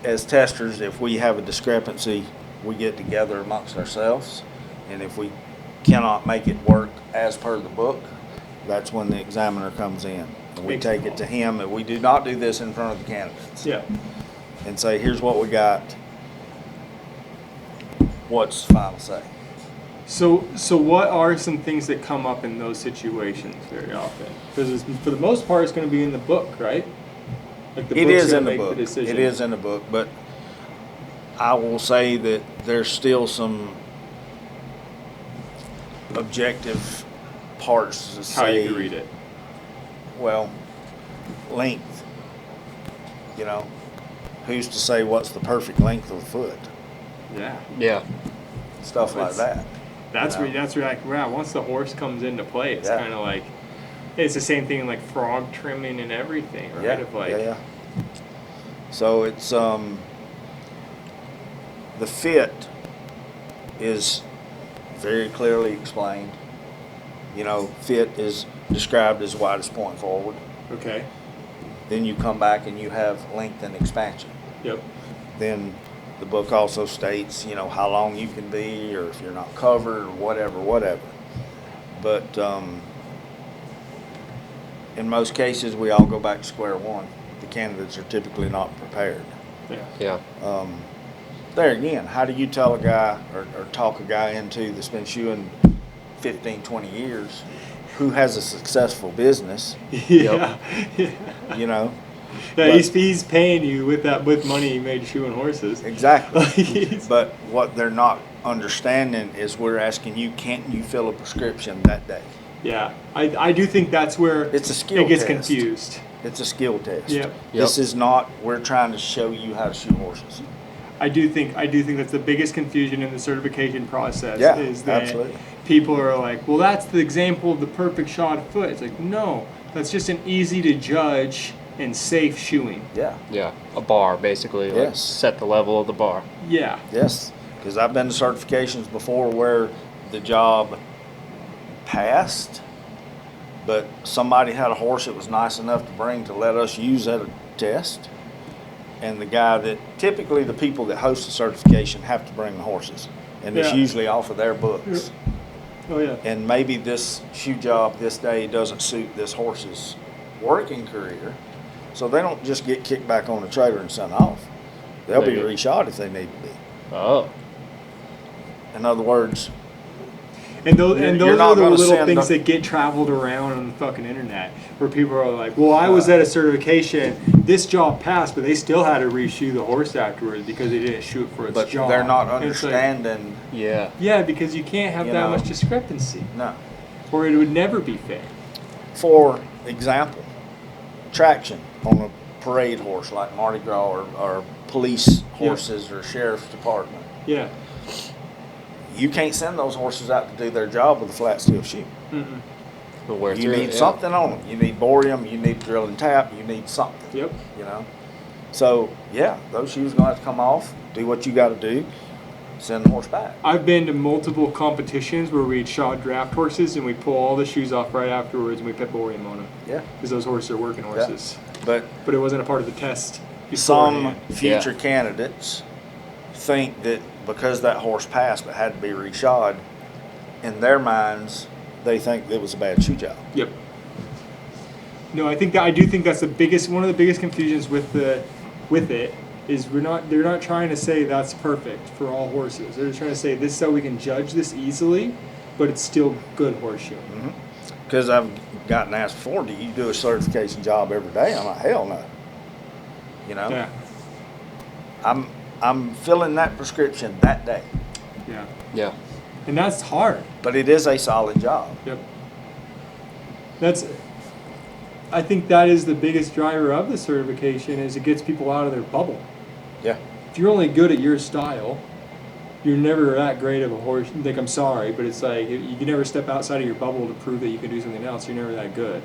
Speaker 3: as testers, if we have a discrepancy, we get together amongst ourselves. And if we cannot make it work as per the book, that's when the examiner comes in. And we take it to him, and we do not do this in front of the candidates.
Speaker 2: Yeah.
Speaker 3: And say, here's what we got. What's final say?
Speaker 2: So what are some things that come up in those situations very often? Because for the most part, it's going to be in the book, right? Like the
Speaker 3: It
Speaker 2: book's
Speaker 3: is
Speaker 2: gonna
Speaker 3: in the
Speaker 2: make
Speaker 3: book.
Speaker 2: decision.
Speaker 3: It is in the book, but I will say that there's still some objective parts to
Speaker 2: How
Speaker 3: say.
Speaker 2: you read it.
Speaker 3: Well, length. Who's to say what's the perfect length of a foot?
Speaker 2: Yeah.
Speaker 1: Yeah.
Speaker 3: Stuff like that.
Speaker 2: That's where like, wow, once the horse comes into play, it's
Speaker 3: Yeah.
Speaker 2: kind of like, it's the same thing like frog trimming and everything, right?
Speaker 3: Yeah,
Speaker 2: Of like,
Speaker 3: yeah. So it's the fit is very clearly explained. Fit is described as widest point forward.
Speaker 2: Okay.
Speaker 3: Then you come back and you have length and expansion.
Speaker 2: Yep.
Speaker 3: Then the book also states, how long you can be, or if you're not covered, or whatever. But in most cases, we all go back to square one. The candidates are typically not prepared.
Speaker 2: Yeah.
Speaker 1: Yeah.
Speaker 3: There again, how do you tell a guy or talk a guy into that's been shoeing 15, 20 years, who has a successful business,
Speaker 2: Yeah. Yeah.
Speaker 3: Yeah,
Speaker 2: But, he's paying you with money he made shoeing horses.
Speaker 3: Exactly. But what they're not understanding is we're asking you, can't you fill a prescription that day?
Speaker 2: Yeah. I do think that's where
Speaker 3: It's a skill
Speaker 2: it gets
Speaker 3: test.
Speaker 2: confused.
Speaker 3: It's a skill test.
Speaker 2: Yep.
Speaker 3: This is not, we're trying to show you how to shoe horses.
Speaker 2: I do think that's the biggest confusion in the certification process.
Speaker 3: Yeah,
Speaker 2: is that
Speaker 3: absolutely.
Speaker 2: people are like, well, that's the example of the perfect shod foot. It's like, no, that's just an easy to judge and safe shoeing.
Speaker 3: Yeah.
Speaker 1: Yeah. A bar, basically. Like
Speaker 3: Yes.
Speaker 1: set the level of the bar.
Speaker 2: Yeah.
Speaker 3: Yes. Because I've been to certifications before where the job passed, but somebody had a horse that was nice enough to bring to let us use at a test. And the guy that, typically the people that host the certification have to bring the horses. And it's
Speaker 2: Yeah.
Speaker 3: usually off of their books.
Speaker 2: Oh, yeah.
Speaker 3: And maybe this shoe job this day doesn't suit this horse's working career. So they don't just get kicked back on the trailer and sent off. They'll be
Speaker 1: Maybe.
Speaker 3: reshot if they need to be.
Speaker 1: Oh.
Speaker 3: In other words,
Speaker 2: And those
Speaker 3: You're
Speaker 2: are
Speaker 3: not
Speaker 2: the
Speaker 3: gonna
Speaker 2: little
Speaker 3: send
Speaker 2: things
Speaker 3: the-
Speaker 2: that get traveled around on the fucking internet, where people are like, "Well, I was at a certification. This job passed, but they still had to reshoe the horse afterwards because they didn't shoot for its
Speaker 3: But
Speaker 2: job."
Speaker 3: they're not
Speaker 2: And it's like,
Speaker 3: understanding.
Speaker 2: yeah, because you can't have
Speaker 3: You
Speaker 2: that
Speaker 3: know.
Speaker 2: much discrepancy,
Speaker 3: No.
Speaker 2: or it would never be fair.
Speaker 3: For example, traction on a parade horse like Mardi Gras or police horses or sheriff's department.
Speaker 2: Yeah.
Speaker 3: You can't send those horses out to do their job with a flat steel shoe.
Speaker 2: Mm-mm.
Speaker 1: But wear
Speaker 3: You
Speaker 1: through
Speaker 3: need
Speaker 1: it,
Speaker 3: something on them. You need borium, you need drill and tap, you need something.
Speaker 2: Yep.
Speaker 3: You know? So, yeah, those shoes are going to have to come off, do what you got to do, send the horse back.
Speaker 2: I've been to multiple competitions where we'd shod draft horses and we pull all the shoes off right afterwards and we put borium on them
Speaker 3: Yeah.
Speaker 2: because those horses are working horses.
Speaker 3: But
Speaker 2: But it wasn't a part of the test.
Speaker 3: some
Speaker 2: beforehand.
Speaker 3: future candidates think that because that horse passed but had to be reshod, in their minds, they think it was a bad shoe job.
Speaker 2: Yep. No, I do think that's one of the biggest confusions with it is they're not trying to say that's perfect for all horses. They're just trying to say this is how we can judge this easily, but it's still good horseshoe.
Speaker 3: Because I've gotten asked before, do you do a certification job every day? I'm like, hell no. You know?
Speaker 2: Yeah.
Speaker 3: I'm filling that prescription that day.
Speaker 2: Yeah.
Speaker 1: Yeah.
Speaker 2: And that's hard.
Speaker 3: But it is a solid job.
Speaker 2: Yep. I think that is the biggest driver of the certification is it gets people out of their bubble.
Speaker 3: Yeah.
Speaker 2: If you're only good at your style, you're never that great of a horse. Like, I'm sorry, but it's like you can never step outside of your bubble to prove that you can do something else. You're never that good.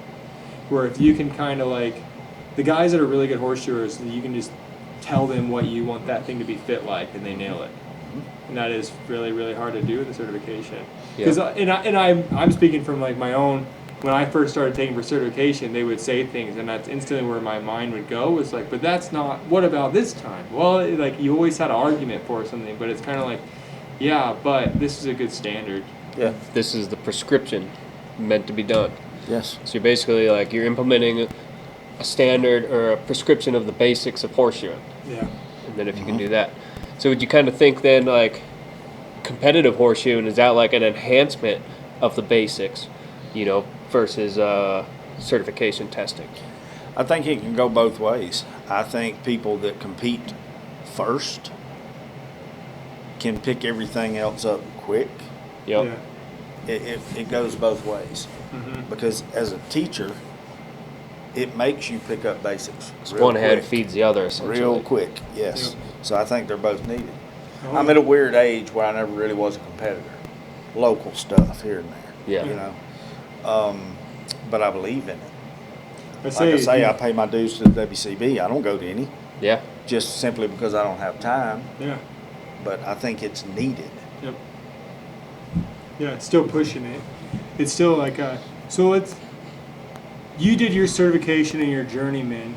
Speaker 2: Where if you can kind of like, the guys that are really good horseshoers, you can just tell them what you want that thing to be fit like, and they nail it. And that is really, really hard to do with the certification. Because I'm speaking from like my own. When I first started taking for certification, they would say things, and that's instantly where my mind would go. Was like, but that's not. What about this time? Well, like you always had an argument for something, but it's kind of like, yeah, but this is a good standard.
Speaker 3: Yeah.
Speaker 1: This is the prescription meant to be done.
Speaker 3: Yes.
Speaker 1: So you're basically like you're implementing a standard or a prescription of the basics of horseshoeing.
Speaker 2: Yeah.
Speaker 1: And then if you can do that. So would you kind of think then like competitive horseshoeing, is that like an enhancement of the basics, you know, versus certification testing?
Speaker 3: I think it can go both ways. I think people that compete first can pick everything else up quick.
Speaker 1: Yep.
Speaker 2: Yeah.
Speaker 3: It goes both ways.
Speaker 2: Mm-hmm.
Speaker 3: Because as a teacher, it makes you pick up basics. real
Speaker 1: One hand
Speaker 3: quick.
Speaker 1: feeds the other, essentially.
Speaker 3: Real quick, yes.
Speaker 2: Yep.
Speaker 3: So I think they're both needed.
Speaker 2: Oh.
Speaker 3: I'm at a weird age where I never really was a competitor. Local stuff here and there.
Speaker 1: Yeah.
Speaker 3: You know. But I believe in it.
Speaker 2: Like
Speaker 3: I say, I pay my dues to the WCB. I don't go to any,
Speaker 1: Yeah.
Speaker 3: just simply because I don't have time.
Speaker 2: Yeah.
Speaker 3: But I think it's needed.
Speaker 2: Yep. Yeah, it's still pushing it. It's still like you did your certification and your journeyman.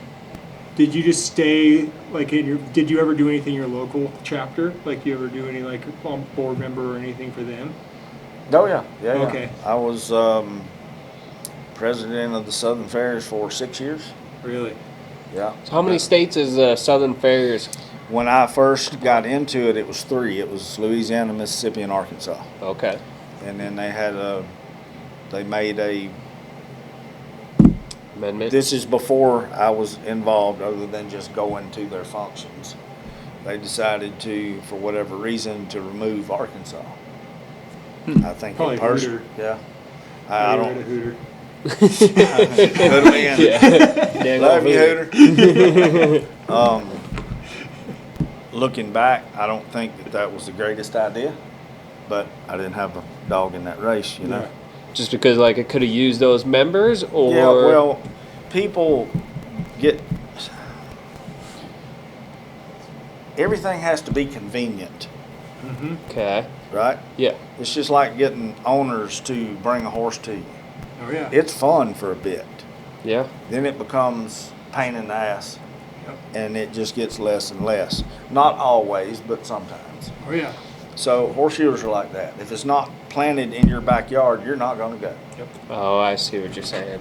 Speaker 2: Did you just stay like did you ever do anything in your local chapter? Like you ever do any like board member or anything for them?
Speaker 3: Oh yeah, yeah.
Speaker 2: Okay.
Speaker 3: I was president of the Southern Farriers for 6 years.
Speaker 2: Really?
Speaker 3: Yeah.
Speaker 1: So how many states is Southern Farriers?
Speaker 3: When I first got into it, it was 3. It was Louisiana, Mississippi, and Arkansas.
Speaker 1: Okay.
Speaker 3: And then they made a.
Speaker 1: Amendment?
Speaker 3: This is before I was involved, other than just going to their functions. They decided to, for whatever reason, to remove Arkansas. I think
Speaker 2: Probably
Speaker 3: in person.
Speaker 2: Hooter.
Speaker 3: Yeah. I
Speaker 2: Got rid
Speaker 3: don't.
Speaker 2: of Hooter.
Speaker 3: Could have been.
Speaker 1: Yeah.
Speaker 3: Love you, Hooter. Looking back, I don't think that was the greatest idea, but I didn't have a dog in that race, you know.
Speaker 2: Yeah.
Speaker 1: Just because like it could have used those members, or
Speaker 3: Yeah, well, people get. Everything has to be convenient,
Speaker 2: Mm-hmm.
Speaker 1: okay,
Speaker 3: right?
Speaker 1: yeah,
Speaker 3: It's just like getting owners to bring a horse to you.
Speaker 2: Oh yeah.
Speaker 3: It's fun for a bit.
Speaker 1: yeah,
Speaker 3: Then it becomes pain in the ass,
Speaker 2: Yep.
Speaker 3: and it just gets less and less. Not always, but sometimes.
Speaker 2: Oh yeah.
Speaker 3: So horseshoers are like that. If it's not planted in your backyard, you're not going to go.
Speaker 2: Yep.
Speaker 1: oh, I see what you're saying.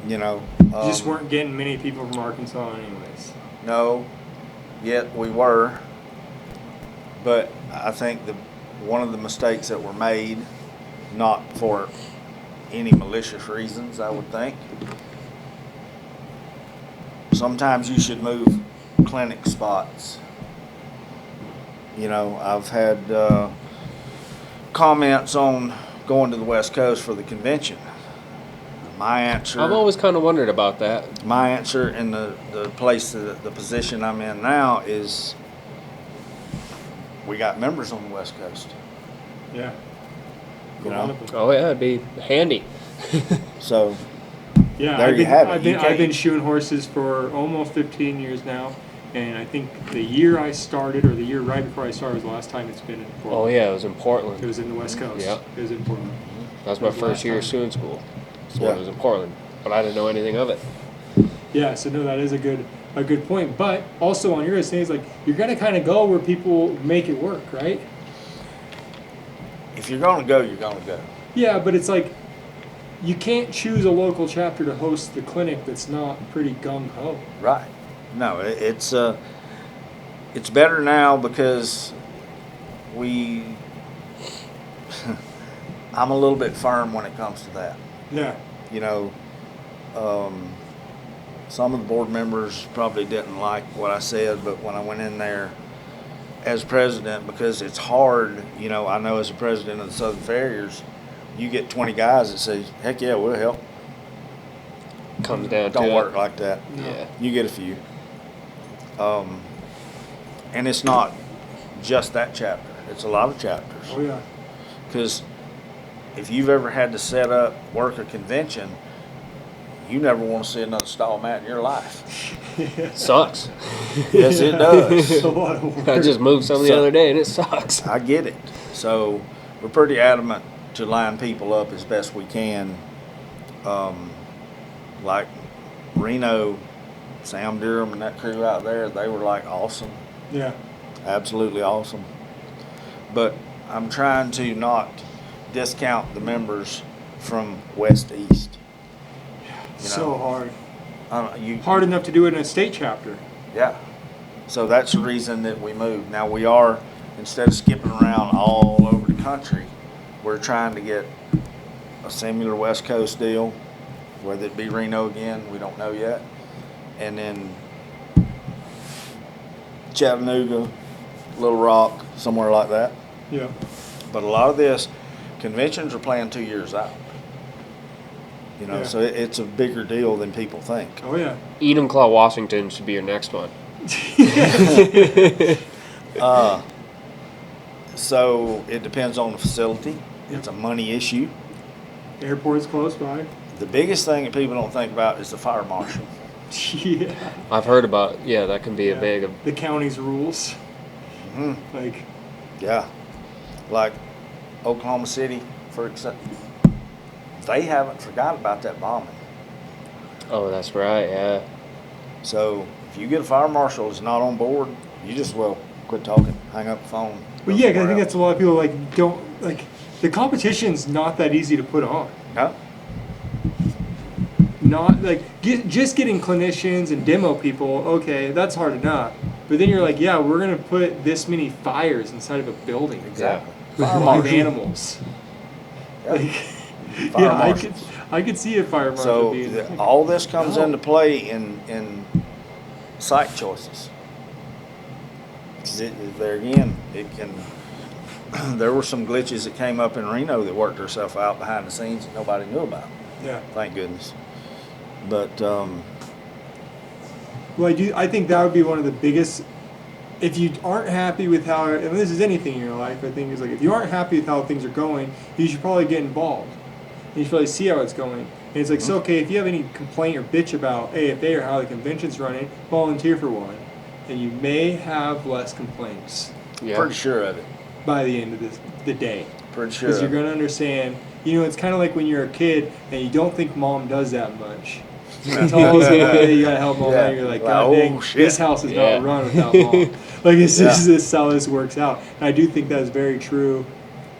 Speaker 3: You know.
Speaker 2: You just weren't getting many people from Arkansas anyways.
Speaker 3: No, yet we were. But I think one of the mistakes that were made, not for any malicious reasons, I would think. Sometimes you should move clinic spots. You know, I've had comments on going to the West Coast for the convention. My answer...
Speaker 4: I've always kind of wondered about that.
Speaker 3: My answer in the place, the position I'm in now is we got members on the West Coast.
Speaker 2: Yeah.
Speaker 3: You know?
Speaker 4: Oh, yeah, it'd be handy.
Speaker 3: So,
Speaker 2: Yeah,
Speaker 3: there you have it.
Speaker 2: I've been shoeing horses for almost 15 years now, and I think the year I started, or the year right before I started, was the last time it's been in Portland.
Speaker 4: Oh, yeah, it was in Portland.
Speaker 2: It was in the West Coast.
Speaker 4: Yep.
Speaker 2: It was in Portland.
Speaker 4: That was my
Speaker 2: That was the
Speaker 4: first
Speaker 2: last
Speaker 4: year of
Speaker 2: time.
Speaker 4: suing school. So
Speaker 3: Yeah.
Speaker 4: it was in Portland, but I didn't know anything of it.
Speaker 2: Yeah, so no, that is a good point. But also on your thing, it's like you're gonna kind of go where people make it work, right?
Speaker 3: if you're going to go, you're going to go.
Speaker 2: Yeah, but it's like you can't choose a local chapter to host the clinic that's not pretty gung ho.
Speaker 3: Right. No, it's better now because I'm a little bit firm when it comes to that.
Speaker 2: Yeah.
Speaker 3: You know, some of the board members probably didn't like what I said, but when I went in there as president, because it's hard, you know, I know as a president of the Southern Farriers, you get 20 guys that say, heck yeah, we'll help.
Speaker 4: Comes down to
Speaker 3: Don't
Speaker 4: it.
Speaker 3: work like that.
Speaker 4: Yeah.
Speaker 3: You get a few. And it's not just that chapter. It's a lot of chapters.
Speaker 2: Oh yeah.
Speaker 3: Because if you've ever had to set up, work a convention, you never want to see another stall mat in your life.
Speaker 4: Sucks.
Speaker 3: Yes, it does.
Speaker 2: It's a lot of work.
Speaker 4: I just moved some the other day and it sucks.
Speaker 3: I get it. So we're pretty adamant to line people up as best we can. Like Reno, Sam Durham and that crew out there, they were like awesome.
Speaker 2: Yeah.
Speaker 3: Absolutely awesome. But I'm trying to not discount the members from west to east. You
Speaker 2: So
Speaker 3: know,
Speaker 2: hard. Hard enough to do it in a state chapter.
Speaker 3: Yeah. So that's the reason that we moved. Now we are, instead of skipping around all over the country, we're trying to get a similar West Coast deal, whether it be Reno again, we don't know yet. And then Chattanooga, Little Rock, somewhere like that.
Speaker 2: Yeah.
Speaker 3: But a lot of this, conventions are planned 2 years out. You know,
Speaker 2: Yeah.
Speaker 3: so it's a bigger deal than people think.
Speaker 2: Oh yeah.
Speaker 4: Enumclaw, Washington should be your next one.
Speaker 3: So it depends on the facility. It's a money issue.
Speaker 2: Airport's close by.
Speaker 3: The biggest thing that people don't think about is the fire marshal.
Speaker 2: Yeah.
Speaker 4: I've heard about, that can be a big.
Speaker 2: The county's rules.
Speaker 3: Hmm.
Speaker 2: Like.
Speaker 3: Yeah. Like Oklahoma City, for example, they haven't forgot about that bombing.
Speaker 4: Oh, that's right, yeah.
Speaker 3: So if you get a fire marshal that's not on board, you just, quit talking, hang up the phone.
Speaker 2: Well, yeah, 'cause I think that's a lot of people don't the competition's not that easy to put on.
Speaker 3: No.
Speaker 2: Not just getting clinicians and demo people. Okay, that's hard enough. But then you're like, yeah, we're gonna put this many fires inside of a building.
Speaker 3: Exactly.
Speaker 2: With
Speaker 3: Fire
Speaker 2: live
Speaker 3: marshal.
Speaker 2: animals.
Speaker 3: Yeah.
Speaker 2: Like,
Speaker 3: Fire
Speaker 2: yeah,
Speaker 3: marshals.
Speaker 2: I could see a fire marshal
Speaker 3: So
Speaker 2: being.
Speaker 3: all this comes
Speaker 2: Oh.
Speaker 3: into play in site choices. 'Cause there again, it can. There were some glitches that came up in Reno that worked herself out behind the scenes that nobody knew about.
Speaker 2: Yeah.
Speaker 3: Thank goodness. But
Speaker 2: Well, I think that would be one of the biggest. If you aren't happy with how, and this is anything in your life, I think is if you aren't happy with how things are going, you should probably get involved. You should probably see how it's going. And it's like, so okay, if you have any complaint or bitch about AFA or how the convention's running, volunteer for one, and you may have less complaints
Speaker 4: Yeah.
Speaker 3: pretty sure of it.
Speaker 2: by the end of the day.
Speaker 3: Pretty sure.
Speaker 2: Because
Speaker 3: Of
Speaker 2: you're
Speaker 3: it.
Speaker 2: going to understand, it's kind of like when you're a kid and you don't think mom does that much. It's all you gotta help mom
Speaker 3: Yeah.
Speaker 2: out. You're like,
Speaker 3: Like,
Speaker 2: God
Speaker 3: oh,
Speaker 2: dang,
Speaker 3: shit.
Speaker 2: this house is
Speaker 4: Yeah.
Speaker 2: not run without mom. This
Speaker 3: Yeah.
Speaker 2: is how this works out. And I do think that is very true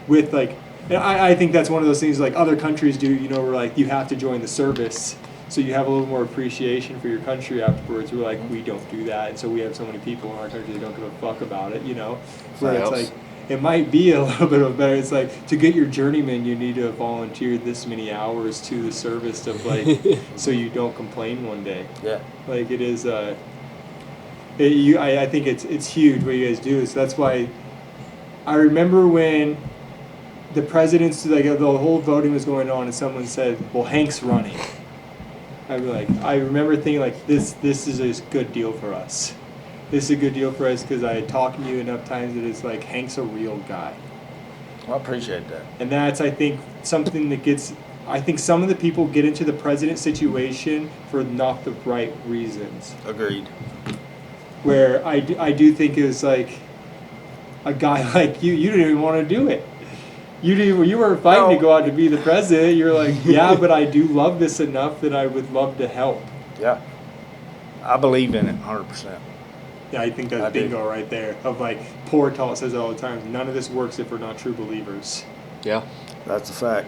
Speaker 2: with and I think that's one of those things other countries do, where you have to join the service. So you have a little more appreciation for your country afterwards. We're we don't do that. And so we have so many people in our country that don't give a fuck about it, Where it's
Speaker 3: Thanks.
Speaker 2: it might be a little bit of better. It's like to get your journeyman, you need to volunteer this many hours to the service of like, so you don't complain one day.
Speaker 3: Yeah.
Speaker 2: Like it is. I think it's huge what you guys do. So that's why I remember when the presidents, like the whole voting was going on, and someone said, "Well, Hank's running." I'd be like, I remember thinking like, this is a good deal for us. This is a good deal for us because I had talked to you enough times that it's like Hank's a real guy.
Speaker 3: Well, I appreciate that.
Speaker 2: And that's, I think, something that gets. I think some of the people get into the president situation for not the right reasons.
Speaker 3: Agreed.
Speaker 2: Where I do think it was like a guy like you didn't even want to do it. You were fighting to go out to be the president. You're like, yeah, but I do love this enough that I would love to help.
Speaker 3: Yeah. I believe in it 100%.
Speaker 2: Yeah, I think that's bingo right there. Of like, poor Talt says all the time, none of this works if we're not true believers.
Speaker 4: Yeah.
Speaker 3: That's a fact.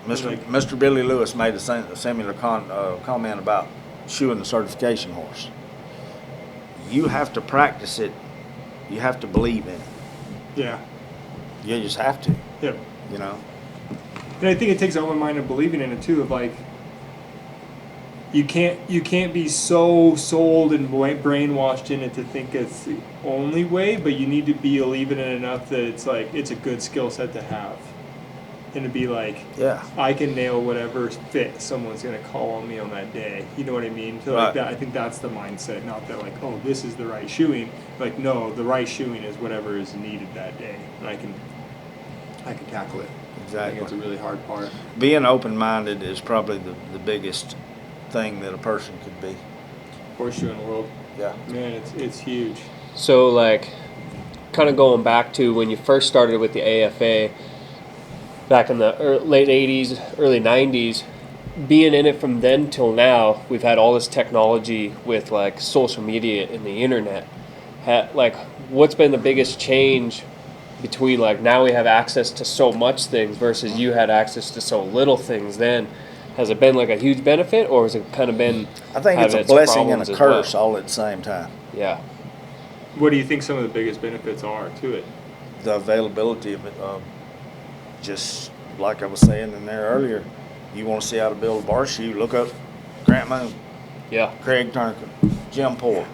Speaker 3: Mr. Billy Lewis made a similar comment about shoeing the certification horse. You have to practice it. You have to believe in it.
Speaker 2: Yeah.
Speaker 3: You just have to.
Speaker 2: Yep.
Speaker 3: You know?
Speaker 2: And I think it takes open mind of believing in it too. Of like, you can't be so sold and brainwashed in it to think it's the only way, but you need to be believing in it enough that it's like it's a good skill set to have, and to be like,
Speaker 3: Yeah.
Speaker 2: I can nail whatever fit someone's gonna call on me on that day. You know what I mean? So like that, I think that's the mindset. Not that like, oh, this is the right shoeing. Like, no, the right shoeing is whatever is needed that day, and I can tackle it. I
Speaker 3: Exactly.
Speaker 2: think it's a really hard part.
Speaker 3: Being open-minded is probably the biggest thing that a person could be.
Speaker 2: Horseshoeing world,
Speaker 3: Yeah.
Speaker 2: man, it's huge.
Speaker 4: So, like, kind of going back to when you first started with the AFA back in the late 80s, early 90s, being in it from then till now, we've had all this technology with, like, social media and the internet. Like, what's been the biggest change between, like, now we have access to so much things versus you had access to so little things then? Has it been, like, a huge benefit, or has it kind of been
Speaker 3: I think it's
Speaker 4: having
Speaker 3: a blessing and
Speaker 4: problems
Speaker 3: a
Speaker 4: as well?
Speaker 3: curse all at the same time.
Speaker 4: Yeah.
Speaker 2: What do you think some of the biggest benefits are to it?
Speaker 3: The availability of it, just like I was saying in there earlier, you want to see how to build a bar shoe, look up Grant Moon,
Speaker 4: Yeah.
Speaker 3: Craig Turnker, Jim Poor.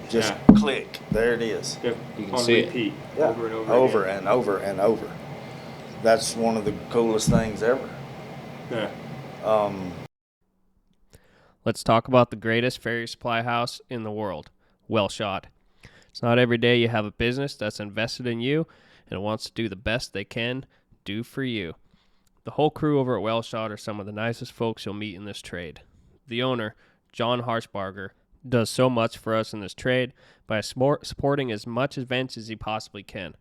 Speaker 3: Just click. There it is.
Speaker 2: Yep.
Speaker 4: You can
Speaker 2: on
Speaker 4: see it.
Speaker 2: repeat,
Speaker 3: Yeah.
Speaker 2: over and over.
Speaker 3: Over
Speaker 2: again.
Speaker 3: and over and over. That's one of the coolest things ever.
Speaker 2: Yeah.
Speaker 1: Let's talk about the greatest Farrier supply house in the world, Wellshot. It's not every day you have a business that's invested in you and wants to do the best they can do for you. The whole crew over at Wellshot are some of the nicest folks you'll meet in this trade. The owner, John Harshbarger, does so much for us in this trade by supporting as much events as he possibly can.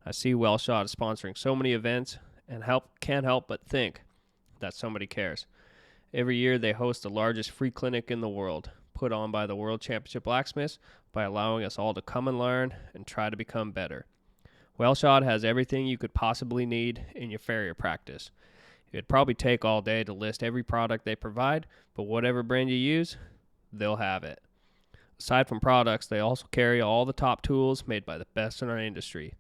Speaker 1: I see Wellshot is sponsoring so many events and can't help but think that somebody cares. Every year they host the largest free clinic in the world, put on by the World Championship Blacksmiths, by allowing us all to come and learn and try to become better. Wellshot has everything you could possibly need in your farrier practice. It'd probably take all day to list every product they provide, but whatever brand you use, they'll have it. Aside from products, they also carry all the top tools made by the best in our industry.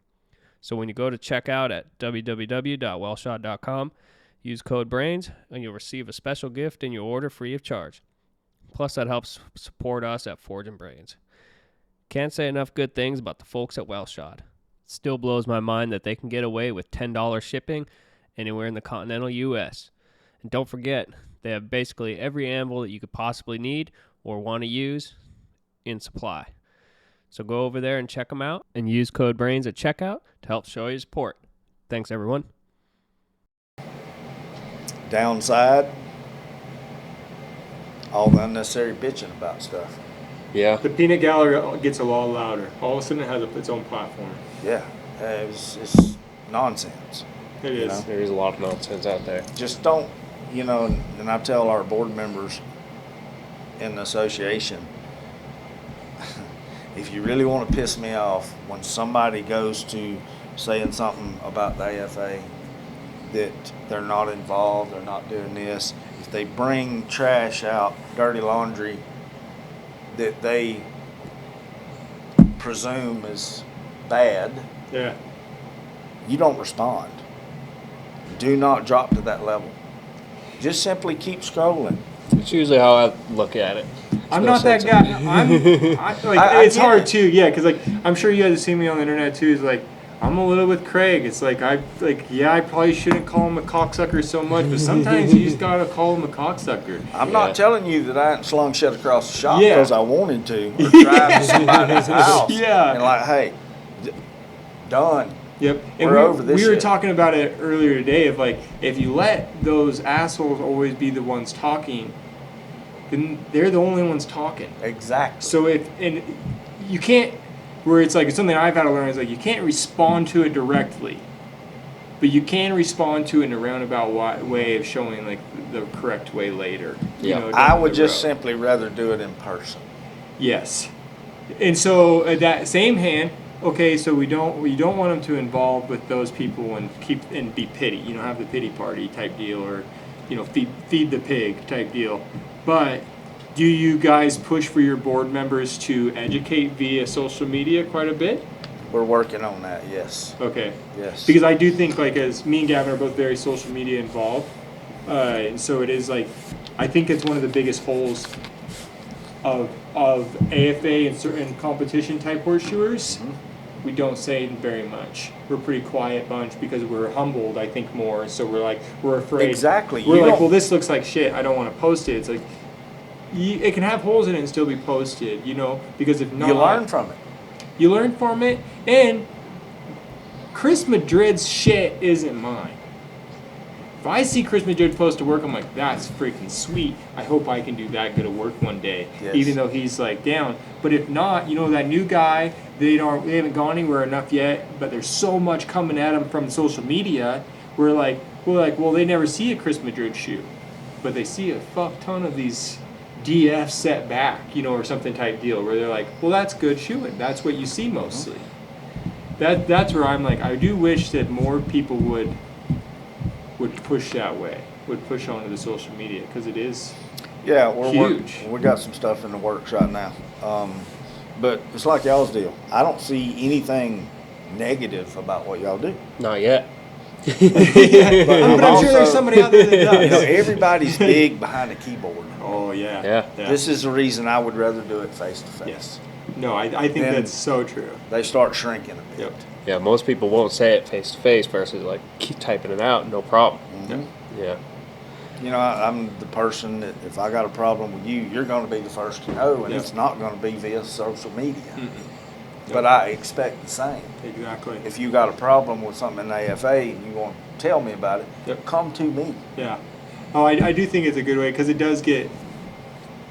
Speaker 1: So when you go to checkout at www.wellshot.com, use code BRAINS and you'll receive a special gift in your order free of charge. Plus, that helps support us at Forging Brains. Can't say enough good things about the folks at Wellshot. It still blows my mind that they can get away with $10 shipping anywhere in the continental U.S. And don't forget, they have basically every anvil that you could possibly need or want to use in supply. So go over there and check them out and use code BRAINS at checkout to help show your support. Thanks, everyone.
Speaker 3: Downside, all the unnecessary bitching about stuff.
Speaker 4: Yeah.
Speaker 2: The peanut gallery gets a lot louder. All of a sudden it has its own platform.
Speaker 3: Yeah, it's nonsense.
Speaker 2: It
Speaker 3: You
Speaker 2: is.
Speaker 3: know?
Speaker 4: There is a lot of nonsense out there.
Speaker 3: Just don't, and I tell our board members in the association, if you really want to piss me off, when somebody goes to saying something about the AFA, that they're not involved, they're not doing this, if they bring trash out, dirty laundry, that they presume is bad,
Speaker 2: Yeah.
Speaker 3: you don't respond. Do not drop to that level. Just simply keep scrolling.
Speaker 4: It's usually how I look at it.
Speaker 2: I'm not that guy. It's hard too, yeah, because like I'm sure you guys have seen me on the internet too. It's like I'm a little with Craig. It's like I probably shouldn't call him a cocksucker so much, but sometimes you just gotta call him a cocksucker.
Speaker 3: I'm not telling you that I ain't slung shit across the shop
Speaker 2: Yeah.
Speaker 3: because I wanted to, or drive to somebody's house.
Speaker 2: Yeah.
Speaker 3: And like, hey, done.
Speaker 2: Yep. And
Speaker 3: We're over this
Speaker 2: we were
Speaker 3: shit.
Speaker 2: talking about it earlier today of like if you let those assholes always be the ones talking, then they're the only ones talking.
Speaker 3: Exactly.
Speaker 2: So and you can't, where it's like, it's something I've had to learn is like you can't respond to it directly, but you can respond to it in a roundabout way of showing like the correct way later.
Speaker 4: Yeah.
Speaker 3: I
Speaker 2: down
Speaker 3: would
Speaker 2: the
Speaker 3: just
Speaker 2: road.
Speaker 3: simply rather do it in person.
Speaker 2: Yes. And so at that same hand, okay, so we don't want them to involve with those people and be pity, have the pity party type deal, or feed the pig type deal. But do you guys push for your board members to educate via social media quite a bit?
Speaker 3: We're working on that, yes.
Speaker 2: Okay.
Speaker 3: Yes.
Speaker 2: Because I do think, like, as me and Gavin are both very social media involved, and so it is like, I think it's one of the biggest holes of AFA and certain competition type horseshoers.
Speaker 3: Mm-hmm.
Speaker 2: We don't say very much. We're a pretty quiet bunch because we're humbled, I think, more. So we're afraid.
Speaker 3: Exactly.
Speaker 2: We're
Speaker 3: You
Speaker 2: like,
Speaker 3: don't-
Speaker 2: well, this looks like shit. I don't want to post it. It's like, it can have holes in it and still be posted, because if not,
Speaker 3: You learn from it.
Speaker 2: You learn from it, and Chris Madrid's shit isn't mine. If I see Chris Madrid post to work, I'm like, that's freaking sweet. I hope I can do that good at work one day,
Speaker 3: Yes.
Speaker 2: even though he's like down. But if not, that new guy, they haven't gone anywhere enough yet, but there's so much coming at him from social media. We're like, well, they never see a Chris Madrid shoe, but they see a fuck ton of these DF set back, or something type deal where they're like, well, that's good shoeing. That's what you see mostly. That's where I'm like, I do wish that more people would push that way, would push onto the social media, because it is
Speaker 3: Yeah,
Speaker 2: huge.
Speaker 3: we got some stuff in the works right now. But it's like y'all's deal. I don't see anything negative about what y'all do.
Speaker 4: Not yet.
Speaker 3: But
Speaker 2: But I'm sure there's somebody out there that does.
Speaker 3: everybody's big behind a keyboard.
Speaker 2: Oh yeah.
Speaker 4: Yeah.
Speaker 3: This is the reason I would rather do it face to face.
Speaker 2: Yes. No, I think
Speaker 3: Then-
Speaker 2: that's so true.
Speaker 3: They start shrinking a bit.
Speaker 2: Yep.
Speaker 4: Yeah, most people won't say it face to face versus like keep typing it out, no problem.
Speaker 3: Mhm.
Speaker 4: Yeah.
Speaker 3: I'm the person that if I got a problem with you, you're going to be the first to know, and
Speaker 2: Yep.
Speaker 3: it's not going to be via social media.
Speaker 2: Mm-mm.
Speaker 3: But I expect the same.
Speaker 2: Exactly.
Speaker 3: If you got a problem with something in AFA and you want to tell me about it,
Speaker 2: Yep.
Speaker 3: come to me.
Speaker 2: Yeah. Oh, I do think it's a good way, because it does get,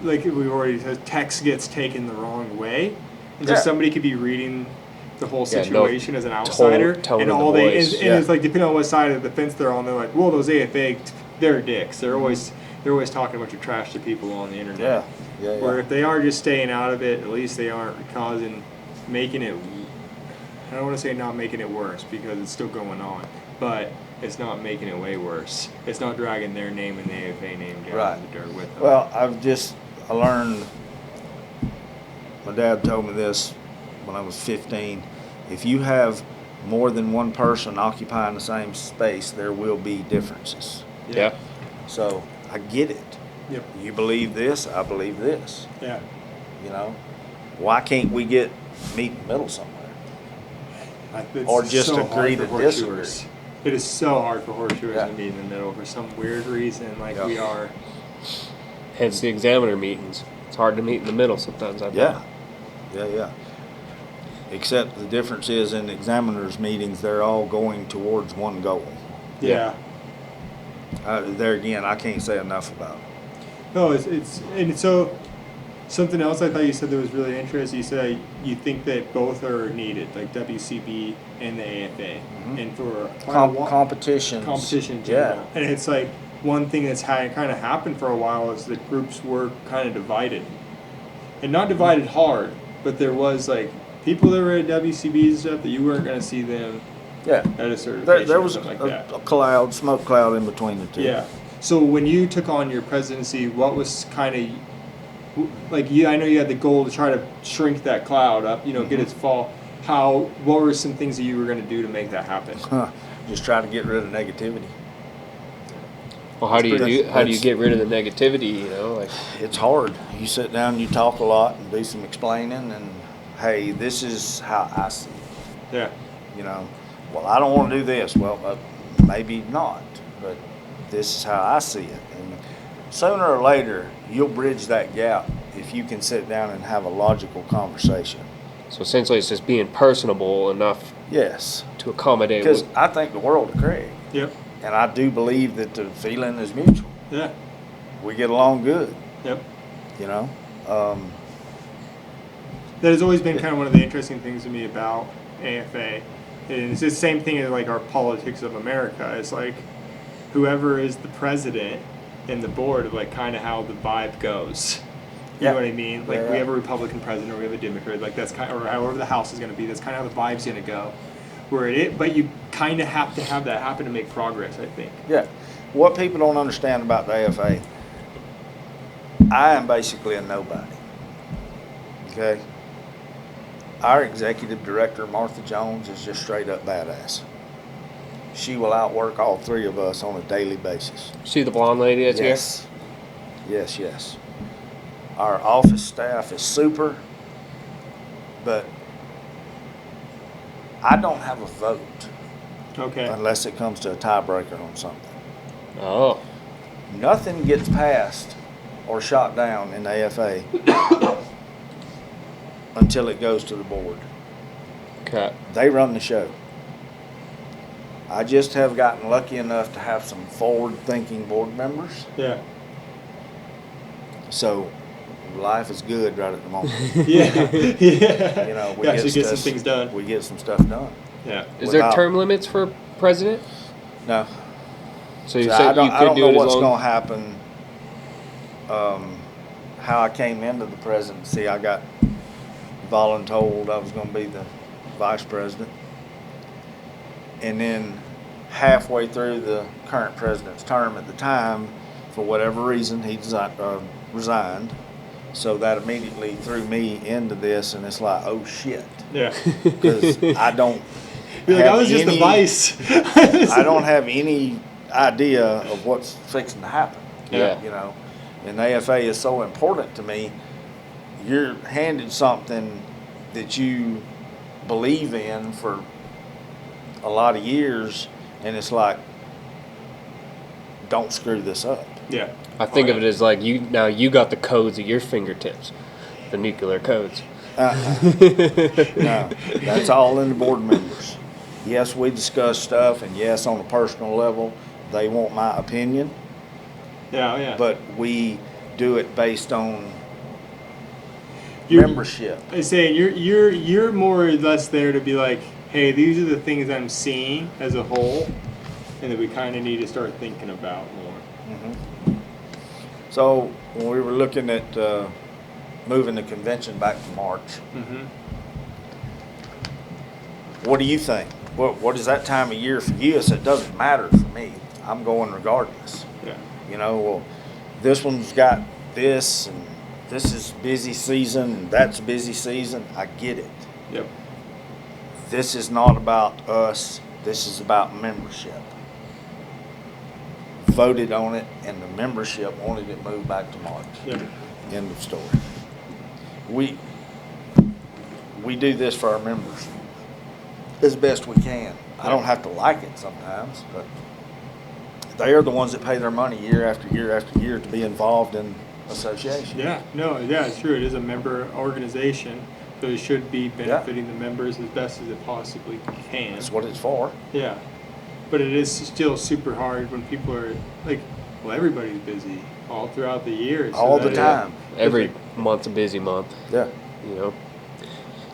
Speaker 2: like we've already said, text gets taken the wrong way. And so
Speaker 3: Yeah.
Speaker 2: somebody could be reading the whole
Speaker 4: Yeah, no
Speaker 2: situation as an outsider,
Speaker 4: tone
Speaker 2: and
Speaker 4: of the
Speaker 2: all they
Speaker 4: voice.
Speaker 2: and
Speaker 3: Yeah.
Speaker 2: it's like depending on what side of the fence they're on, they're like, well, those AFA, they're dicks. They're always talking a bunch of trash to people on the internet.
Speaker 3: Yeah. Yeah.
Speaker 2: Where
Speaker 3: Yeah.
Speaker 2: if they are just staying out of it, at least they aren't making it. I don't want to say not making it worse, because it's still going on, but it's not making it way worse. It's not dragging their name and the AFA name down
Speaker 3: Right.
Speaker 2: in the dirt with them.
Speaker 3: Well, I learned, my dad told me this when I was 15. If you have more than one person occupying the same space, there will be differences.
Speaker 4: Yeah.
Speaker 3: So I get it.
Speaker 2: Yep.
Speaker 3: You believe this, I believe this.
Speaker 2: Yeah.
Speaker 3: Why can't we meet in the middle somewhere?
Speaker 2: It's
Speaker 3: Or just
Speaker 2: so
Speaker 3: agree
Speaker 2: hard for
Speaker 3: to disagree.
Speaker 2: horseshoers. It is so hard for horseshoers
Speaker 3: Yeah.
Speaker 2: to meet in the middle for some weird reason, like
Speaker 3: Yeah.
Speaker 2: we are.
Speaker 4: Hence the examiner meetings. It's hard to meet in the middle sometimes. I
Speaker 3: Yeah. Yeah. Except the difference is in examiners' meetings, they're all going towards one goal.
Speaker 2: Yeah.
Speaker 3: There again, I can't say enough about it.
Speaker 2: No, and so something else I thought you said that was really interesting. You said you think that both are needed, like WCB and the AFA, and for
Speaker 3: Competitions.
Speaker 2: competition in
Speaker 3: Yeah.
Speaker 2: general. And it's like one thing that's kind of happened for a while is that groups were kind of divided, and not divided hard, but there was like people that were at WCBs and stuff that you weren't going to see them
Speaker 3: Yeah.
Speaker 2: at a certification
Speaker 3: There
Speaker 2: or
Speaker 3: was
Speaker 2: something like that.
Speaker 3: a smoke cloud in between the two.
Speaker 2: Yeah. So when you took on your presidency, what was kind of like I know you had the goal to try to shrink that cloud up, get its fall. what were some things that you were going to do to make that happen?
Speaker 3: Just try to get rid of negativity.
Speaker 4: Well, how do you get rid of the negativity? You know, like
Speaker 3: It's hard. You sit down, you talk a lot, and do some explaining, and hey, this is how I see it.
Speaker 2: Yeah.
Speaker 3: You know, well, I don't want to do this. Well, maybe not, but this is how I see it. And sooner or later, you'll bridge that gap if you can sit down and have a logical conversation.
Speaker 4: so essentially, it's just being personable enough
Speaker 3: Yes,
Speaker 4: to accommodate.
Speaker 3: because I think the world of Craig,
Speaker 2: Yep.
Speaker 3: and I do believe that the feeling is mutual.
Speaker 2: Yeah.
Speaker 3: We get along good,
Speaker 2: Yep.
Speaker 3: you know.
Speaker 2: That has always been kind of one of the interesting things to me about AFA. And it's the same thing as like our politics of America. It's like whoever is the president and the board of like kind of how the vibe goes. You
Speaker 3: Yeah.
Speaker 2: know what I mean? Like
Speaker 3: Yeah.
Speaker 2: we have a Republican president or we have a Democrat. Like that's kind of, or however the House is going to be. That's kind of how the vibe's going to go. But you kind of have to have that happen to make progress. I think.
Speaker 3: Yeah. What people don't understand about the AFA, I am basically a nobody. Okay? Our executive director, Martha Jones, is just straight up badass. She will outwork all three of us on a daily basis.
Speaker 4: See the blonde lady that's
Speaker 3: Yes. Yes, yes. Our office staff is super, but I don't have a vote
Speaker 2: Okay.
Speaker 3: unless it comes to a tiebreaker on something.
Speaker 4: here? Oh,
Speaker 3: Nothing gets passed or shot down in the AFA until it goes to the board.
Speaker 4: okay.
Speaker 3: They run the show. I just have gotten lucky enough to have some forward-thinking board members,
Speaker 2: Yeah.
Speaker 3: so life is good right at the moment.
Speaker 2: Yeah. Yeah.
Speaker 3: You know,
Speaker 2: You actually get some things done.
Speaker 3: We get some stuff done.
Speaker 2: Yeah.
Speaker 4: Is there
Speaker 3: Without-
Speaker 4: term limits for president?
Speaker 3: No,
Speaker 4: So you
Speaker 3: so
Speaker 4: said you
Speaker 3: I
Speaker 4: could
Speaker 3: don't
Speaker 4: do
Speaker 3: know
Speaker 4: it
Speaker 3: what's
Speaker 4: as
Speaker 3: going
Speaker 4: long.
Speaker 3: to happen. How I came into the presidency, I got voluntold I was going to be the vice president, and then halfway through the current president's term at the time, for whatever reason, he resigned. So that immediately threw me into this, and it's like, oh shit,
Speaker 2: Yeah.
Speaker 3: because I don't.
Speaker 2: You're like,
Speaker 3: have
Speaker 2: I was just the
Speaker 3: any-
Speaker 2: vice.
Speaker 3: I don't have any idea of what's fixing to happen.
Speaker 4: Yeah.
Speaker 3: You know, and AFA is so important to me. You're handed something that you believe in for a lot of years, and it's like, don't screw this up.
Speaker 2: Yeah.
Speaker 4: I think of it as like you got the codes at your fingertips, the nuclear codes.
Speaker 3: No, that's all in the board members. Yes, we discuss stuff, and yes, on a personal level, they want my opinion,
Speaker 2: Yeah. Oh, yeah.
Speaker 3: but we do it based on
Speaker 2: You're-
Speaker 3: membership.
Speaker 2: I say you're more or less there to be like, hey, these are the things I'm seeing as a whole, and that we kind of need to start thinking about more.
Speaker 3: So when we were looking at moving the convention back to March,
Speaker 2: Mm-hmm.
Speaker 3: what do you think? What is that time of year for you? I said, it doesn't matter for me. I'm going regardless.
Speaker 2: Yeah.
Speaker 3: You know, well, this one's got this, and this is busy season, and that's busy season. I get it.
Speaker 2: Yep.
Speaker 3: This is not about us. This is about membership. Voted on it, and the membership wanted it moved back to March.
Speaker 2: Yep.
Speaker 3: End of story. We do this for our members as best we can. I don't have to like it sometimes, but they are the ones that pay their money year after year after year to be involved in association.
Speaker 2: Yeah. No. Yeah. It's true. It is a member organization, so it should be benefiting the members as best as it possibly can.
Speaker 3: That's what it's for.
Speaker 2: Yeah. But it is still super hard when people are like, well, everybody's busy all throughout the year. so
Speaker 3: All the
Speaker 2: that-
Speaker 3: time.
Speaker 4: Every month's a busy month,
Speaker 3: Yeah.
Speaker 4: you know.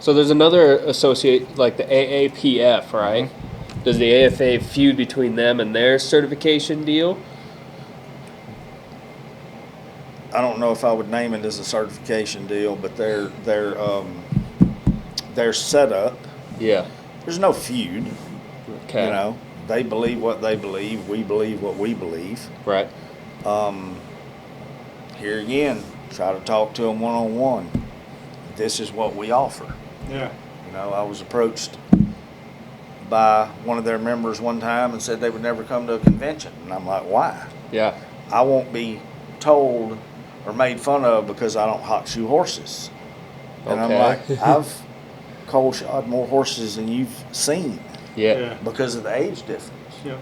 Speaker 4: So there's another associate like the AAPF, right? Does the AFA feud between them and their certification deal?
Speaker 3: I don't know if I would name it as a certification deal, but their setup,
Speaker 4: Yeah.
Speaker 3: there's no feud.
Speaker 4: Okay.
Speaker 3: You know, they believe what they believe. We believe what we believe.
Speaker 4: Right.
Speaker 3: Here again, try to talk to them one-on-one. This is what we offer.
Speaker 2: Yeah.
Speaker 3: I was approached by one of their members one time and said they would never come to a convention. And I'm like, why?
Speaker 4: Yeah.
Speaker 3: I won't be told or made fun of because I don't hot shoe horses. And I'm like, I've cold shod more horses than you've seen
Speaker 4: Yeah.
Speaker 3: because of the age difference.
Speaker 2: Yeah.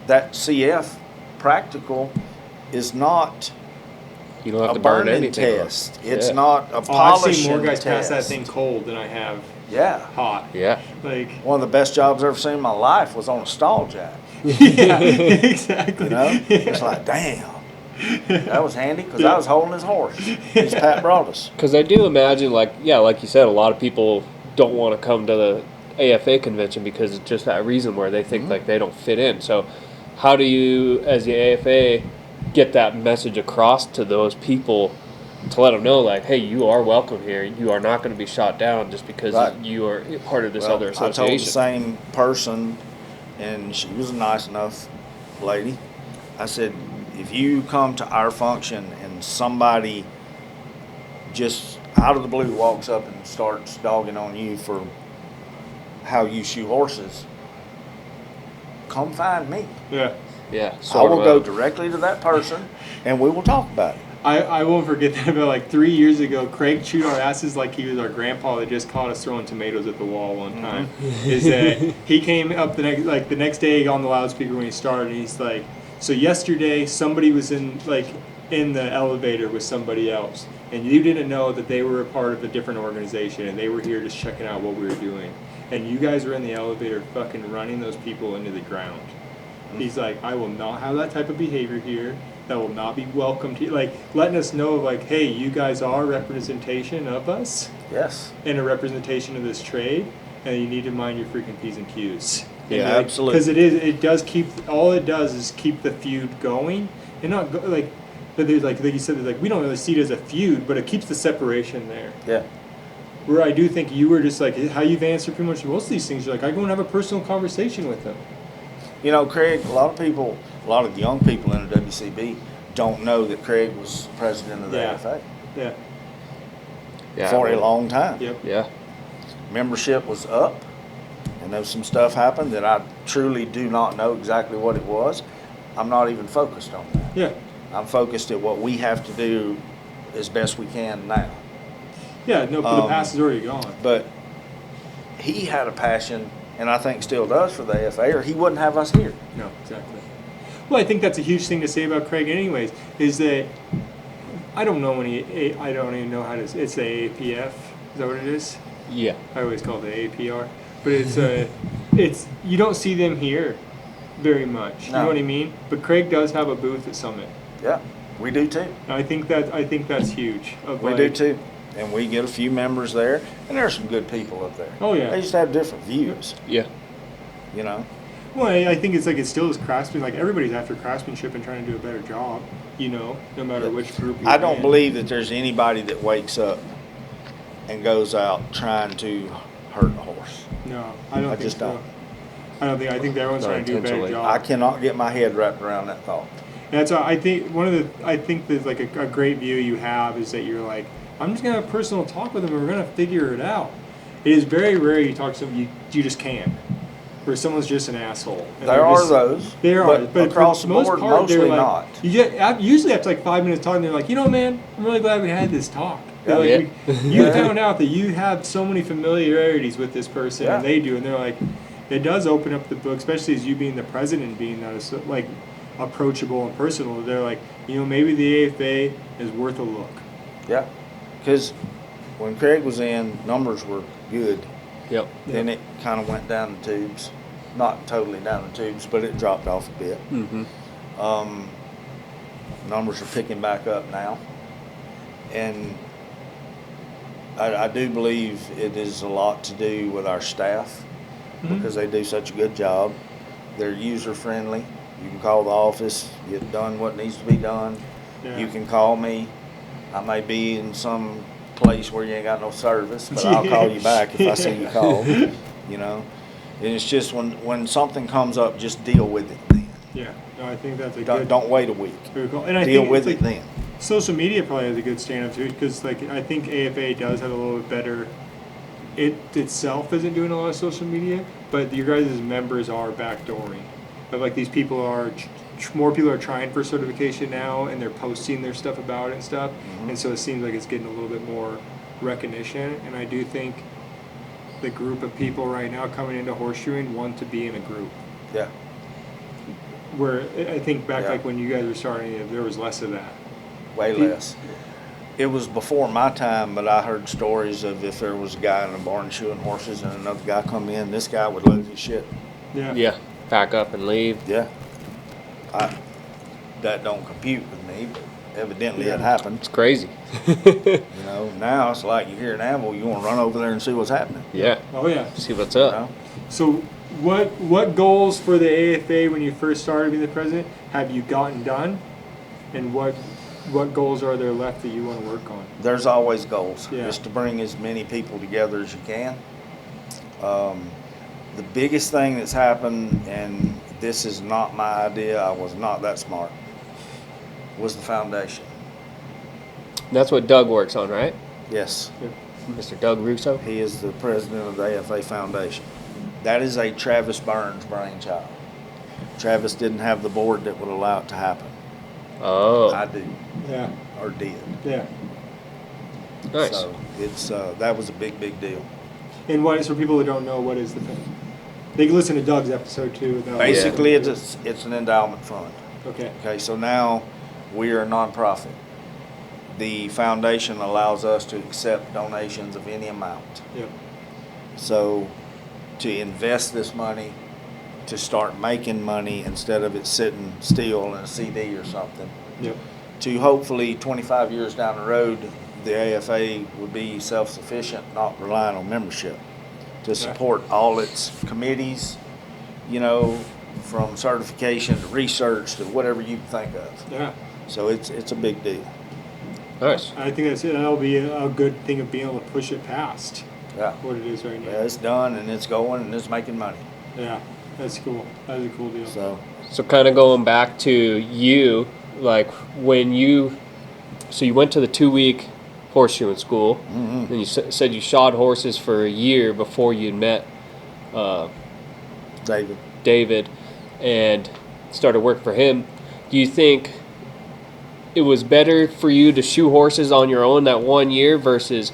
Speaker 3: That CF practical is not
Speaker 4: You don't have
Speaker 3: a
Speaker 4: to burn
Speaker 3: burning
Speaker 4: anything.
Speaker 3: test. It's
Speaker 4: Yeah.
Speaker 3: not a
Speaker 2: I've
Speaker 3: polishing
Speaker 2: seen more guys
Speaker 3: test.
Speaker 2: pass that thing cold than I have
Speaker 3: Yeah.
Speaker 2: hot.
Speaker 4: Yeah.
Speaker 2: Like,
Speaker 3: One of the best jobs I've ever seen in my life was on a stall jack.
Speaker 2: yeah, exactly.
Speaker 3: You know?
Speaker 2: Yeah.
Speaker 3: It's like, damn. That was handy because I was holding his horse. He's Pat Broadus.
Speaker 4: Because I do imagine, like you said, a lot of people don't want to come to the AFA convention because it's just that reason where they think like they don't fit in. So how do you, as the AFA, get that message across to those people to let them know, like, hey, you are welcome here. You are not going to be shot down just because
Speaker 3: Right.
Speaker 4: you are part of this
Speaker 3: Well,
Speaker 4: other
Speaker 3: I told the
Speaker 4: association.
Speaker 3: same person, and she was a nice enough lady. I said, if you come to our function and somebody just out of the blue walks up and starts dogging on you for how you shoe horses, come find me.
Speaker 2: Yeah.
Speaker 4: Yeah.
Speaker 3: I will go directly to that person and we will talk about it.
Speaker 2: I won't forget that about like 3 years ago, Craig chewed our asses like he was our grandpa that just caught us throwing tomatoes at the wall one time. Is that he came up the next day on the loudspeaker when he started, and he's like, so yesterday somebody was in the elevator with somebody else, and you didn't know that they were a part of a different organization, and they were here just checking out what we were doing, and you guys were in the elevator fucking running those people into the ground. He's like, I will not have that type of behavior here. That will not be welcomed here. Like, letting us know, like, hey, you guys are representation of us
Speaker 3: Yes.
Speaker 2: and a representation of this trade, and you need to mind your freaking P's and Q's.
Speaker 3: Yeah, absolutely.
Speaker 2: Because all it does is keep the feud going, and not go, like, but there's like you said, like we don't really see it as a feud, but it keeps the separation there.
Speaker 3: Yeah.
Speaker 2: Where I do think you were just like how you've answered pretty much most of these things. You're like, I go and have a personal conversation with them.
Speaker 3: You know, Craig, a lot of the young people in the WCB don't know that Craig was president of the
Speaker 2: Yeah.
Speaker 3: AFA
Speaker 4: Yeah.
Speaker 3: for a long time.
Speaker 2: Yep.
Speaker 4: Yeah.
Speaker 3: Membership was up, and there was some stuff happened that I truly do not know exactly what it was. I'm not even focused on that.
Speaker 2: Yeah.
Speaker 3: I'm focused at what we have to do as best we can now.
Speaker 2: Yeah. No, but the past is already gone.
Speaker 3: But he had a passion, and I think still does, for the AFA, or he wouldn't have us here.
Speaker 2: No, exactly. Well, I think that's a huge thing to say about Craig anyways, is that I don't even know how to, it's the AAPF, is that what it is?
Speaker 4: Yeah.
Speaker 2: I always call it the APR, but it's you don't see them here very much, you
Speaker 3: No.
Speaker 2: know what I mean? But Craig does have a booth at Summit.
Speaker 3: Yeah, we do too.
Speaker 2: And I think that's huge.
Speaker 3: We do too. And we get a few members there, and there are some good people up there.
Speaker 2: Oh, yeah.
Speaker 3: They just have different views,
Speaker 4: Yeah.
Speaker 3: you know?
Speaker 2: Well, I think it's like it still is craftsman. Like everybody's after craftsmanship and trying to do a better job, you know, no matter which group you're
Speaker 3: I don't
Speaker 2: in.
Speaker 3: believe that there's anybody that wakes up and goes out trying to hurt a horse.
Speaker 2: No, I don't
Speaker 3: I
Speaker 2: think
Speaker 3: just
Speaker 2: so.
Speaker 3: don't.
Speaker 2: I think everyone's
Speaker 4: Not
Speaker 2: trying to do a better
Speaker 4: intentionally.
Speaker 2: job.
Speaker 3: I cannot get my head wrapped around that thought.
Speaker 2: And that's why I think there's like a great view you have is that you're like, I'm just gonna have a personal talk with them and we're gonna figure it out. It is very rare you talk to someone you just can't. Where someone's just an asshole. And
Speaker 3: There
Speaker 2: they're
Speaker 3: are
Speaker 2: just-
Speaker 3: those,
Speaker 2: There are,
Speaker 3: but across
Speaker 2: for
Speaker 3: the
Speaker 2: most
Speaker 3: board,
Speaker 2: part, they're
Speaker 3: mostly
Speaker 2: like,
Speaker 3: not.
Speaker 2: Usually after like 5 minutes talking, they're like, you know, man, I'm really glad we had this talk. They're
Speaker 3: Yeah.
Speaker 2: like, you found out that you have so many familiarities with this person,
Speaker 3: Yeah.
Speaker 2: and they do, and they're like, it does open up the book, especially as you being the president, being that is like approachable and personal. They're like, you know, maybe the AFA is worth a look.
Speaker 3: Yeah, because when Craig was in, numbers were good.
Speaker 4: Yep.
Speaker 3: Then it kind of went down the tubes. Not totally down the tubes, but it dropped off a bit.
Speaker 4: Mm-hmm.
Speaker 3: Numbers are picking back up now. And I do believe it is a lot to do with our staff because they do such a good job. They're user-friendly. You can call the office, get done what needs to be done.
Speaker 2: Yeah.
Speaker 3: You can call me. I may be in some place where you ain't got no service, but I'll call you back if I see you call. You know? And it's just when something comes up, just deal with it then.
Speaker 2: Yeah, no, I think that's a good.
Speaker 3: Don't wait a week.
Speaker 2: Very cool. And I
Speaker 3: Deal
Speaker 2: think
Speaker 3: with
Speaker 2: it's
Speaker 3: it
Speaker 2: like,
Speaker 3: then.
Speaker 2: social media probably has a good stand up too, because like I think AFA does have a little bit better it itself isn't doing a lot of social media, but your guys' members are backdooring. But like these people are, more people are trying for certification now, and they're posting their stuff about it and stuff, and so it seems like it's getting a little bit more recognition. And I do think the group of people right now coming into horseshoeing want to be in a group.
Speaker 3: Yeah.
Speaker 2: Where I think back
Speaker 3: Yeah.
Speaker 2: like when you guys were starting, there was less of that.
Speaker 3: Way less. It was before my time, but I heard stories of if there was a guy in a barn shoeing horses and another guy come in, this guy would lose his shit.
Speaker 4: Yeah, pack up and leave.
Speaker 3: Yeah. That don't compute with me, but evidently it
Speaker 2: Yeah.
Speaker 3: happened.
Speaker 4: It's crazy.
Speaker 3: You know, now it's like you hear an animal, you want to run over there and see what's happening.
Speaker 4: Yeah.
Speaker 2: Oh yeah.
Speaker 4: See what's
Speaker 3: You
Speaker 4: up.
Speaker 3: know?
Speaker 2: So what goals for the AFA when you first started being the president have you gotten done, and what goals are there left that you want to work on?
Speaker 3: There's always goals,
Speaker 2: Yeah.
Speaker 3: just to bring as many people together as you can. The biggest thing that's happened, and this is not my idea, I was not that smart, was the foundation.
Speaker 4: That's what Doug works on, right?
Speaker 3: Yes,
Speaker 4: Mr. Doug Russo.
Speaker 3: he is the president of the AFA Foundation. That is a Travis Burns brainchild. Travis didn't have the board that would allow it to happen.
Speaker 4: Oh,
Speaker 3: I do,
Speaker 2: Yeah.
Speaker 3: or did.
Speaker 2: Yeah.
Speaker 4: nice.
Speaker 3: So it's that was a big deal.
Speaker 2: And what is for people who don't know, what is the thing? They can listen to Doug's episode too.
Speaker 3: Basically, it's an endowment fund.
Speaker 2: Okay.
Speaker 3: Okay, so now we are a nonprofit. The foundation allows us to accept donations of any amount.
Speaker 2: Yep.
Speaker 3: So to invest this money, to start making money instead of it sitting still in a CD or something,
Speaker 2: Yep.
Speaker 3: to hopefully 25 years down the road, the AFA would be self-sufficient, not relying on membership, to support all its committees, you know, from certification to research to whatever you can think of.
Speaker 2: Yeah.
Speaker 3: So it's a big deal.
Speaker 4: Nice.
Speaker 2: I think that's it. That'll be a good thing of being able to push it past
Speaker 3: Yeah.
Speaker 2: what it is right now.
Speaker 3: Yeah, it's done and it's going and it's making money.
Speaker 2: Yeah. That's cool. That's a cool deal.
Speaker 4: So kind of going back to you, like when you went to the 2-week horseshoeing school,
Speaker 3: Mhm.
Speaker 4: and you said you shod horses for a year before you met
Speaker 3: David.
Speaker 4: David and started working for him. Do you think it was better for you to shoe horses on your own that 1 year versus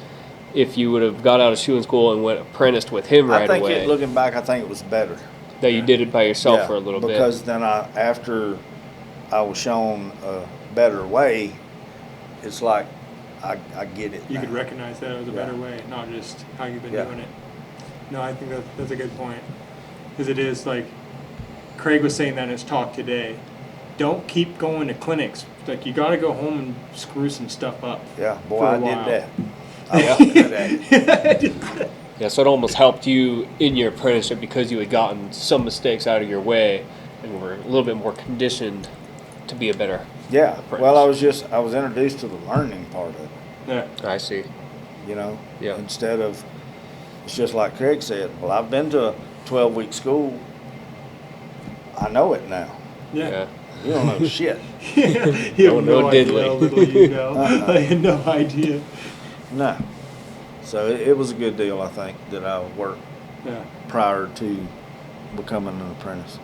Speaker 4: if you would have got out of shoeing school and went apprenticed with him right
Speaker 3: I think
Speaker 4: away?
Speaker 3: looking back, I think it was better.
Speaker 4: That you did it by yourself
Speaker 3: Yeah,
Speaker 4: for a little bit.
Speaker 3: because then after I was shown a better way, it's like I get it.
Speaker 2: You
Speaker 3: now.
Speaker 2: could recognize that as a better way, not just how you've been
Speaker 3: Yeah.
Speaker 2: doing it. No, I think that's a good point. Because it is like, Craig was saying that in his talk today. Don't keep going to clinics. Like, you got to go home and screw some stuff up.
Speaker 3: Yeah, boy,
Speaker 2: for a
Speaker 3: I
Speaker 2: while.
Speaker 3: did that. I was good at it.
Speaker 4: Yeah, so it almost helped you in your apprenticeship because you had gotten some mistakes out of your way and were a little bit more conditioned to be a better.
Speaker 3: Yeah.
Speaker 4: Apprentice.
Speaker 3: Well, I was introduced to the learning part of it.
Speaker 2: Yeah.
Speaker 4: I see.
Speaker 3: You know.
Speaker 4: Yeah.
Speaker 3: Instead of, it's just like Craig said. Well, I've been to a 12-week school. I know it now.
Speaker 2: Yeah.
Speaker 3: You don't know shit.
Speaker 2: You
Speaker 4: Don't
Speaker 2: have no
Speaker 4: know
Speaker 2: idea
Speaker 4: diddly.
Speaker 2: how little you know.
Speaker 3: Uh-uh.
Speaker 2: I had no idea.
Speaker 3: No. So it was a good deal, I think, that I worked
Speaker 2: Yeah.
Speaker 3: prior to becoming an apprentice.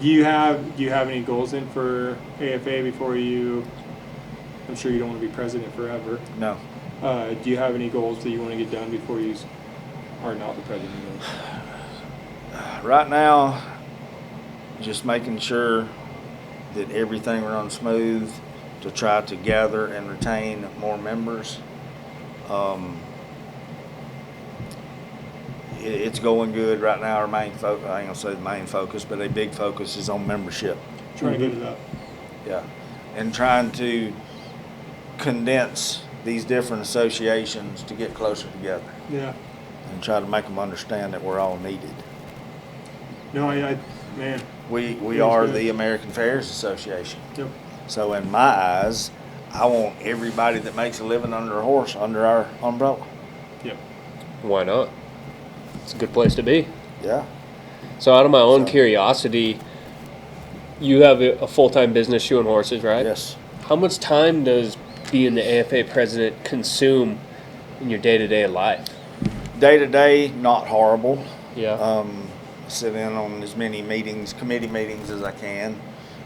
Speaker 2: Do you have any goals in for AFA before you? I'm sure you don't want to be president forever.
Speaker 3: No.
Speaker 2: Do you have any goals that you want to get done before you are not the president?
Speaker 3: Right now, just making sure that everything runs smooth, to try to gather and retain more members. It's going good right now. Our main focus, I ain't gonna say the main focus, but a big focus is on membership.
Speaker 2: Trying to get it up.
Speaker 3: Yeah. And trying to condense these different associations to get closer together
Speaker 2: Yeah.
Speaker 3: and try to make them understand that we're all needed.
Speaker 2: No, man.
Speaker 3: We
Speaker 2: That's
Speaker 3: are
Speaker 2: good.
Speaker 3: the American Farriers Association.
Speaker 2: Yep.
Speaker 3: So in my eyes, I want everybody that makes a living under a horse under our umbrella.
Speaker 2: Yep.
Speaker 4: Why not? It's a good place to be.
Speaker 3: Yeah.
Speaker 4: So out of my own
Speaker 3: So-
Speaker 4: curiosity, you have a full-time business shoeing horses, right?
Speaker 3: Yes.
Speaker 4: How much time does being the AFA president consume in your day-to-day life?
Speaker 3: Day to day, not horrible.
Speaker 4: Yeah.
Speaker 3: Sit in on as many committee meetings as I can.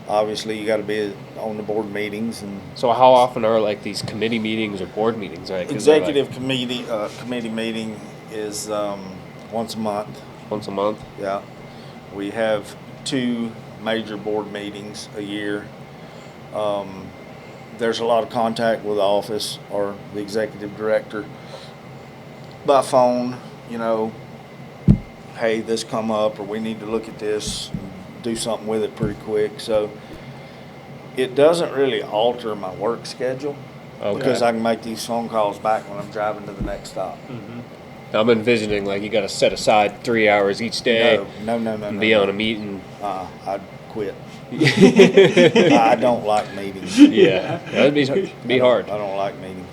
Speaker 3: Obviously, you got to be on the board meetings and
Speaker 4: So how often are like these committee meetings or board meetings? Like, is there,
Speaker 3: executive committee meeting is once a month.
Speaker 4: once a month?
Speaker 3: Yeah, we have 2 major board meetings a year. There's a lot of contact with the office or the executive director by phone. Hey, this come up, or we need to look at this and do something with it pretty quick. So it doesn't really alter my work schedule because I can make these phone calls back when I'm driving to the next stop.
Speaker 4: Mm-hmm. I'm envisioning like you got to set aside 3 hours each day.
Speaker 3: No.
Speaker 4: And be on a meeting.
Speaker 3: I'd quit. I don't like meetings.
Speaker 4: Yeah, that'd be hard.
Speaker 3: I don't like meetings.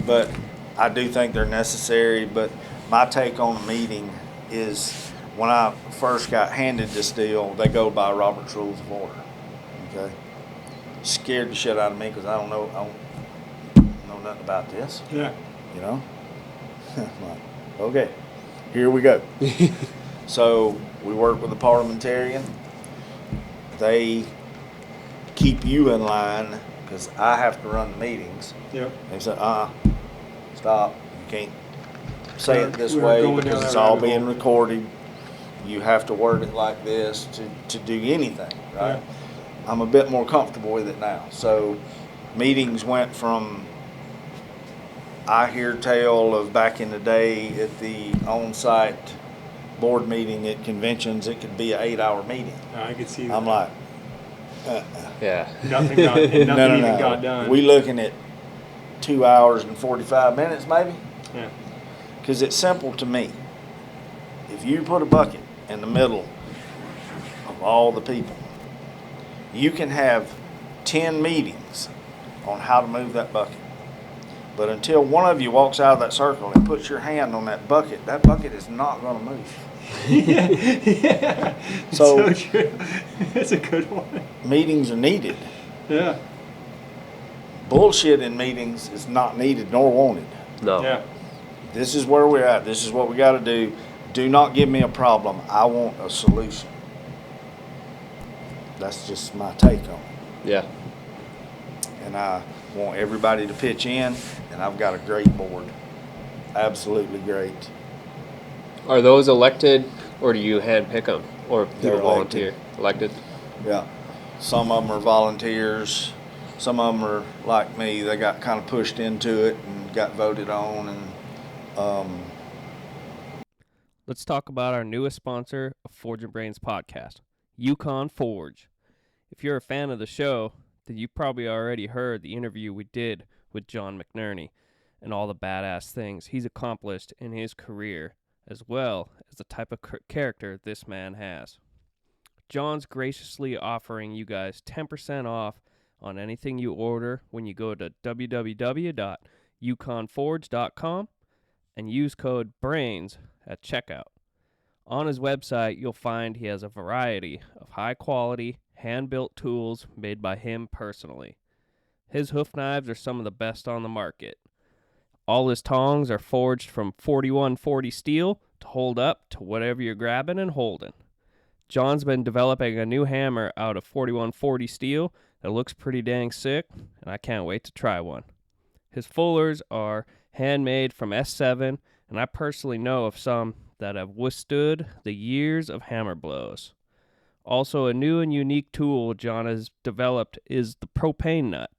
Speaker 3: But I do think they're necessary. But my take on a meeting is when I first got handed this deal, they go by Robert's Rules of Order. Okay? Scared the shit out of me because I don't know nothing about this.
Speaker 2: Yeah.
Speaker 3: I'm like, okay, here we go. So we work with the parliamentarian. They keep you in line because I have to run the meetings.
Speaker 2: Yep.
Speaker 3: They said, stop. You can't say it this
Speaker 2: We're
Speaker 3: way
Speaker 2: going
Speaker 3: because
Speaker 2: down
Speaker 3: it's
Speaker 2: that
Speaker 3: all
Speaker 2: rabbit
Speaker 3: being
Speaker 2: hole.
Speaker 3: recorded. You have to word it like this to do anything, right?
Speaker 2: Yeah.
Speaker 3: I'm a bit more comfortable with it now. So meetings went from, I hear tale of back in the day at the on-site board meeting at conventions, it could be an 8-hour meeting.
Speaker 2: I could see that.
Speaker 3: I'm like,
Speaker 4: Yeah.
Speaker 2: Nothing even got done.
Speaker 3: We looking at 2 hours and 45 minutes maybe?
Speaker 2: Yeah.
Speaker 3: Because it's simple to me. If you put a bucket in the middle of all the people, you can have 10 meetings on how to move that bucket. But until one of you walks out of that circle and puts your hand on that bucket is not going to move.
Speaker 2: Yeah.
Speaker 3: So
Speaker 2: true. That's a good one.
Speaker 3: meetings are needed.
Speaker 2: Yeah.
Speaker 3: Bullshit in meetings is not needed nor wanted.
Speaker 4: No.
Speaker 2: Yeah.
Speaker 3: This is where we're at. This is what we got to do. Do not give me a problem. I want a solution. That's just my take on it.
Speaker 4: Yeah.
Speaker 3: And I want everybody to pitch in, and I've got a great board. Absolutely great.
Speaker 4: Are those elected, or do you hand pick them, or
Speaker 3: They're
Speaker 4: people volunteer? Elected.
Speaker 3: Yeah. Some of them are volunteers. Some of them are like me. They got kind of pushed into it and got voted on. And
Speaker 1: Let's talk about our newest sponsor of Forge and Brains podcast, Yukon Forge. If you're a fan of the show, then you probably already heard the interview we did with John McNerney and all the badass things he's accomplished in his career, as well as the type of character this man has. John's graciously offering you guys 10% off on anything you order when you go to www.yukonforge.com and use code BRAINS at checkout. On his website, you'll find he has a variety of high-quality, hand-built tools made by him personally. His hoof knives are some of the best on the market. All his tongs are forged from 4140 steel to hold up to whatever you're grabbing and holding. John's been developing a new hammer out of 4140 steel that looks pretty dang sick, and I can't wait to try one. His fullers are handmade from S7, and I personally know of some that have withstood the years of hammer blows. Also, a new and unique tool John has developed is the propane nut.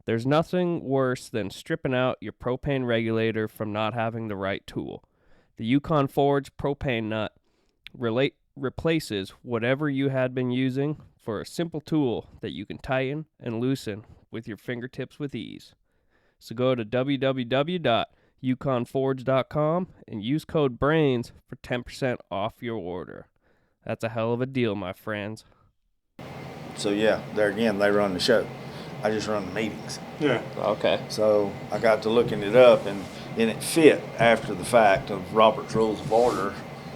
Speaker 1: There's nothing worse than stripping out your propane regulator from not having the right tool. The Yukon Forge propane nut replaces whatever you had been using for a simple tool that you can tighten and loosen with your fingertips with ease. So go to www.yukonforge.com and use code BRAINS for 10% off your order. That's a hell of a deal, my friends.
Speaker 3: so, yeah, there again, they run the show. I just run the meetings.
Speaker 2: Yeah.
Speaker 4: Okay.
Speaker 3: So I got to looking it up, and it fit after the fact of Robert's Rules of Order.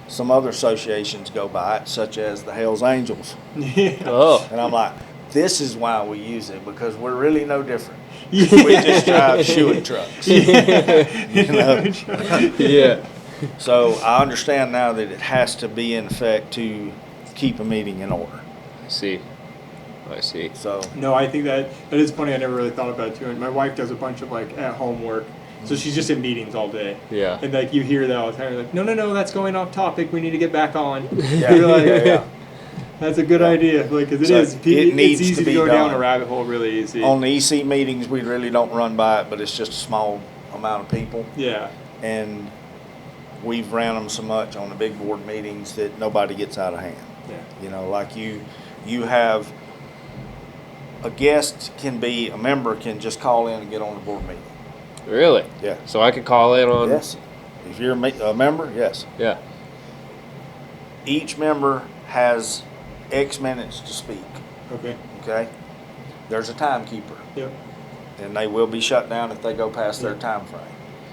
Speaker 3: Some other associations go by it, such as the Hells Angels.
Speaker 2: Yeah.
Speaker 4: Oh.
Speaker 3: And I'm like, this is why we use it, because we're really no different.
Speaker 2: Yeah.
Speaker 3: We just drive shoeing trucks. You know?
Speaker 4: Yeah.
Speaker 3: So I understand now that it has to be in effect to keep a meeting in order.
Speaker 4: I see.
Speaker 3: So
Speaker 2: No, I think that is funny. I never really thought about it too. And my wife does a bunch of like at home work, so she's just in meetings all day.
Speaker 4: Yeah.
Speaker 2: And like you hear that all the time, you're like, no, that's going off topic. We need to get back on.
Speaker 3: yeah,
Speaker 2: You're like,
Speaker 3: yeah.
Speaker 2: That's a good
Speaker 3: Yeah.
Speaker 2: idea. Like, because
Speaker 3: So
Speaker 2: it's
Speaker 3: it
Speaker 2: it's
Speaker 3: needs
Speaker 2: easy
Speaker 3: to
Speaker 2: to
Speaker 3: be
Speaker 2: go down
Speaker 3: done.
Speaker 2: a rabbit hole really easy.
Speaker 3: On the EC meetings, we really don't run by it, but it's just a small amount of people.
Speaker 2: Yeah.
Speaker 3: And we've ran them so much on the big board meetings that nobody gets out of hand.
Speaker 2: Yeah.
Speaker 3: You know, like you have a guest a member can just call in and get on the board meeting.
Speaker 4: Really?
Speaker 3: Yeah.
Speaker 4: So I could call in on.
Speaker 3: Yes. If you're a member, yes.
Speaker 4: Yeah.
Speaker 3: Each member has X minutes to speak.
Speaker 2: Okay.
Speaker 3: Okay? There's a timekeeper,
Speaker 2: Yep.
Speaker 3: and they will be shut down if they go past their time frame.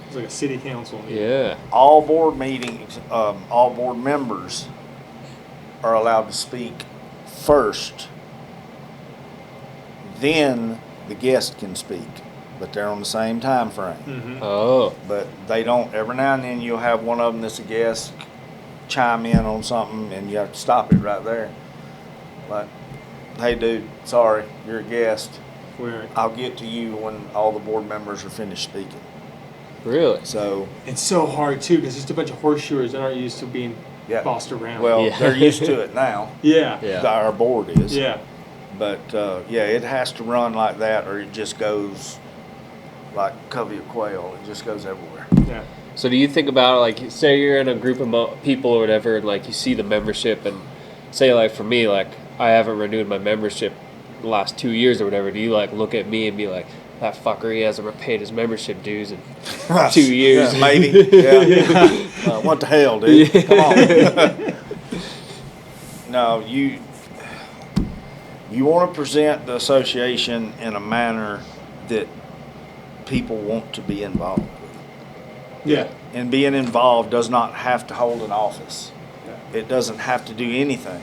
Speaker 2: It's like a city council meeting.
Speaker 4: Yeah.
Speaker 3: All board meetings, all board members are allowed to speak first. Then the guest can speak, but they're on the same time frame.
Speaker 2: Mm-hmm.
Speaker 4: Oh.
Speaker 3: But they don't. Every now and then you'll have one of them that's a guest chime in on something, and you have to stop it right there. Like, hey, dude, sorry, you're a guest.
Speaker 2: Where
Speaker 3: I'll get to you when all the board members are finished speaking.
Speaker 4: Really?
Speaker 3: So,
Speaker 2: it's so hard too, because it's just a bunch of horseshoers that aren't used to being
Speaker 3: yeah.
Speaker 2: bossed around.
Speaker 3: Well,
Speaker 4: Yeah.
Speaker 3: they're used to it now.
Speaker 2: Yeah.
Speaker 4: Yeah.
Speaker 3: Our board is.
Speaker 2: Yeah.
Speaker 3: But, yeah, it has to run like that, or it just goes like covey of quail. It just goes everywhere.
Speaker 2: Yeah.
Speaker 4: So do you think about, like, say you're in a group of people or whatever, and, like, you see the membership, and say, like, for me, like, I haven't renewed my membership the last 2 years or whatever. Do you, like, look at me and be like, that fucker, he hasn't paid his membership dues in 2 years?
Speaker 3: Yeah, maybe. Yeah. What the hell, dude? Come on. No, you want to present the association in a manner that people want to be involved with.
Speaker 2: Yeah.
Speaker 3: And being involved does not have to hold an office.
Speaker 2: Yeah.
Speaker 3: It doesn't have to do anything.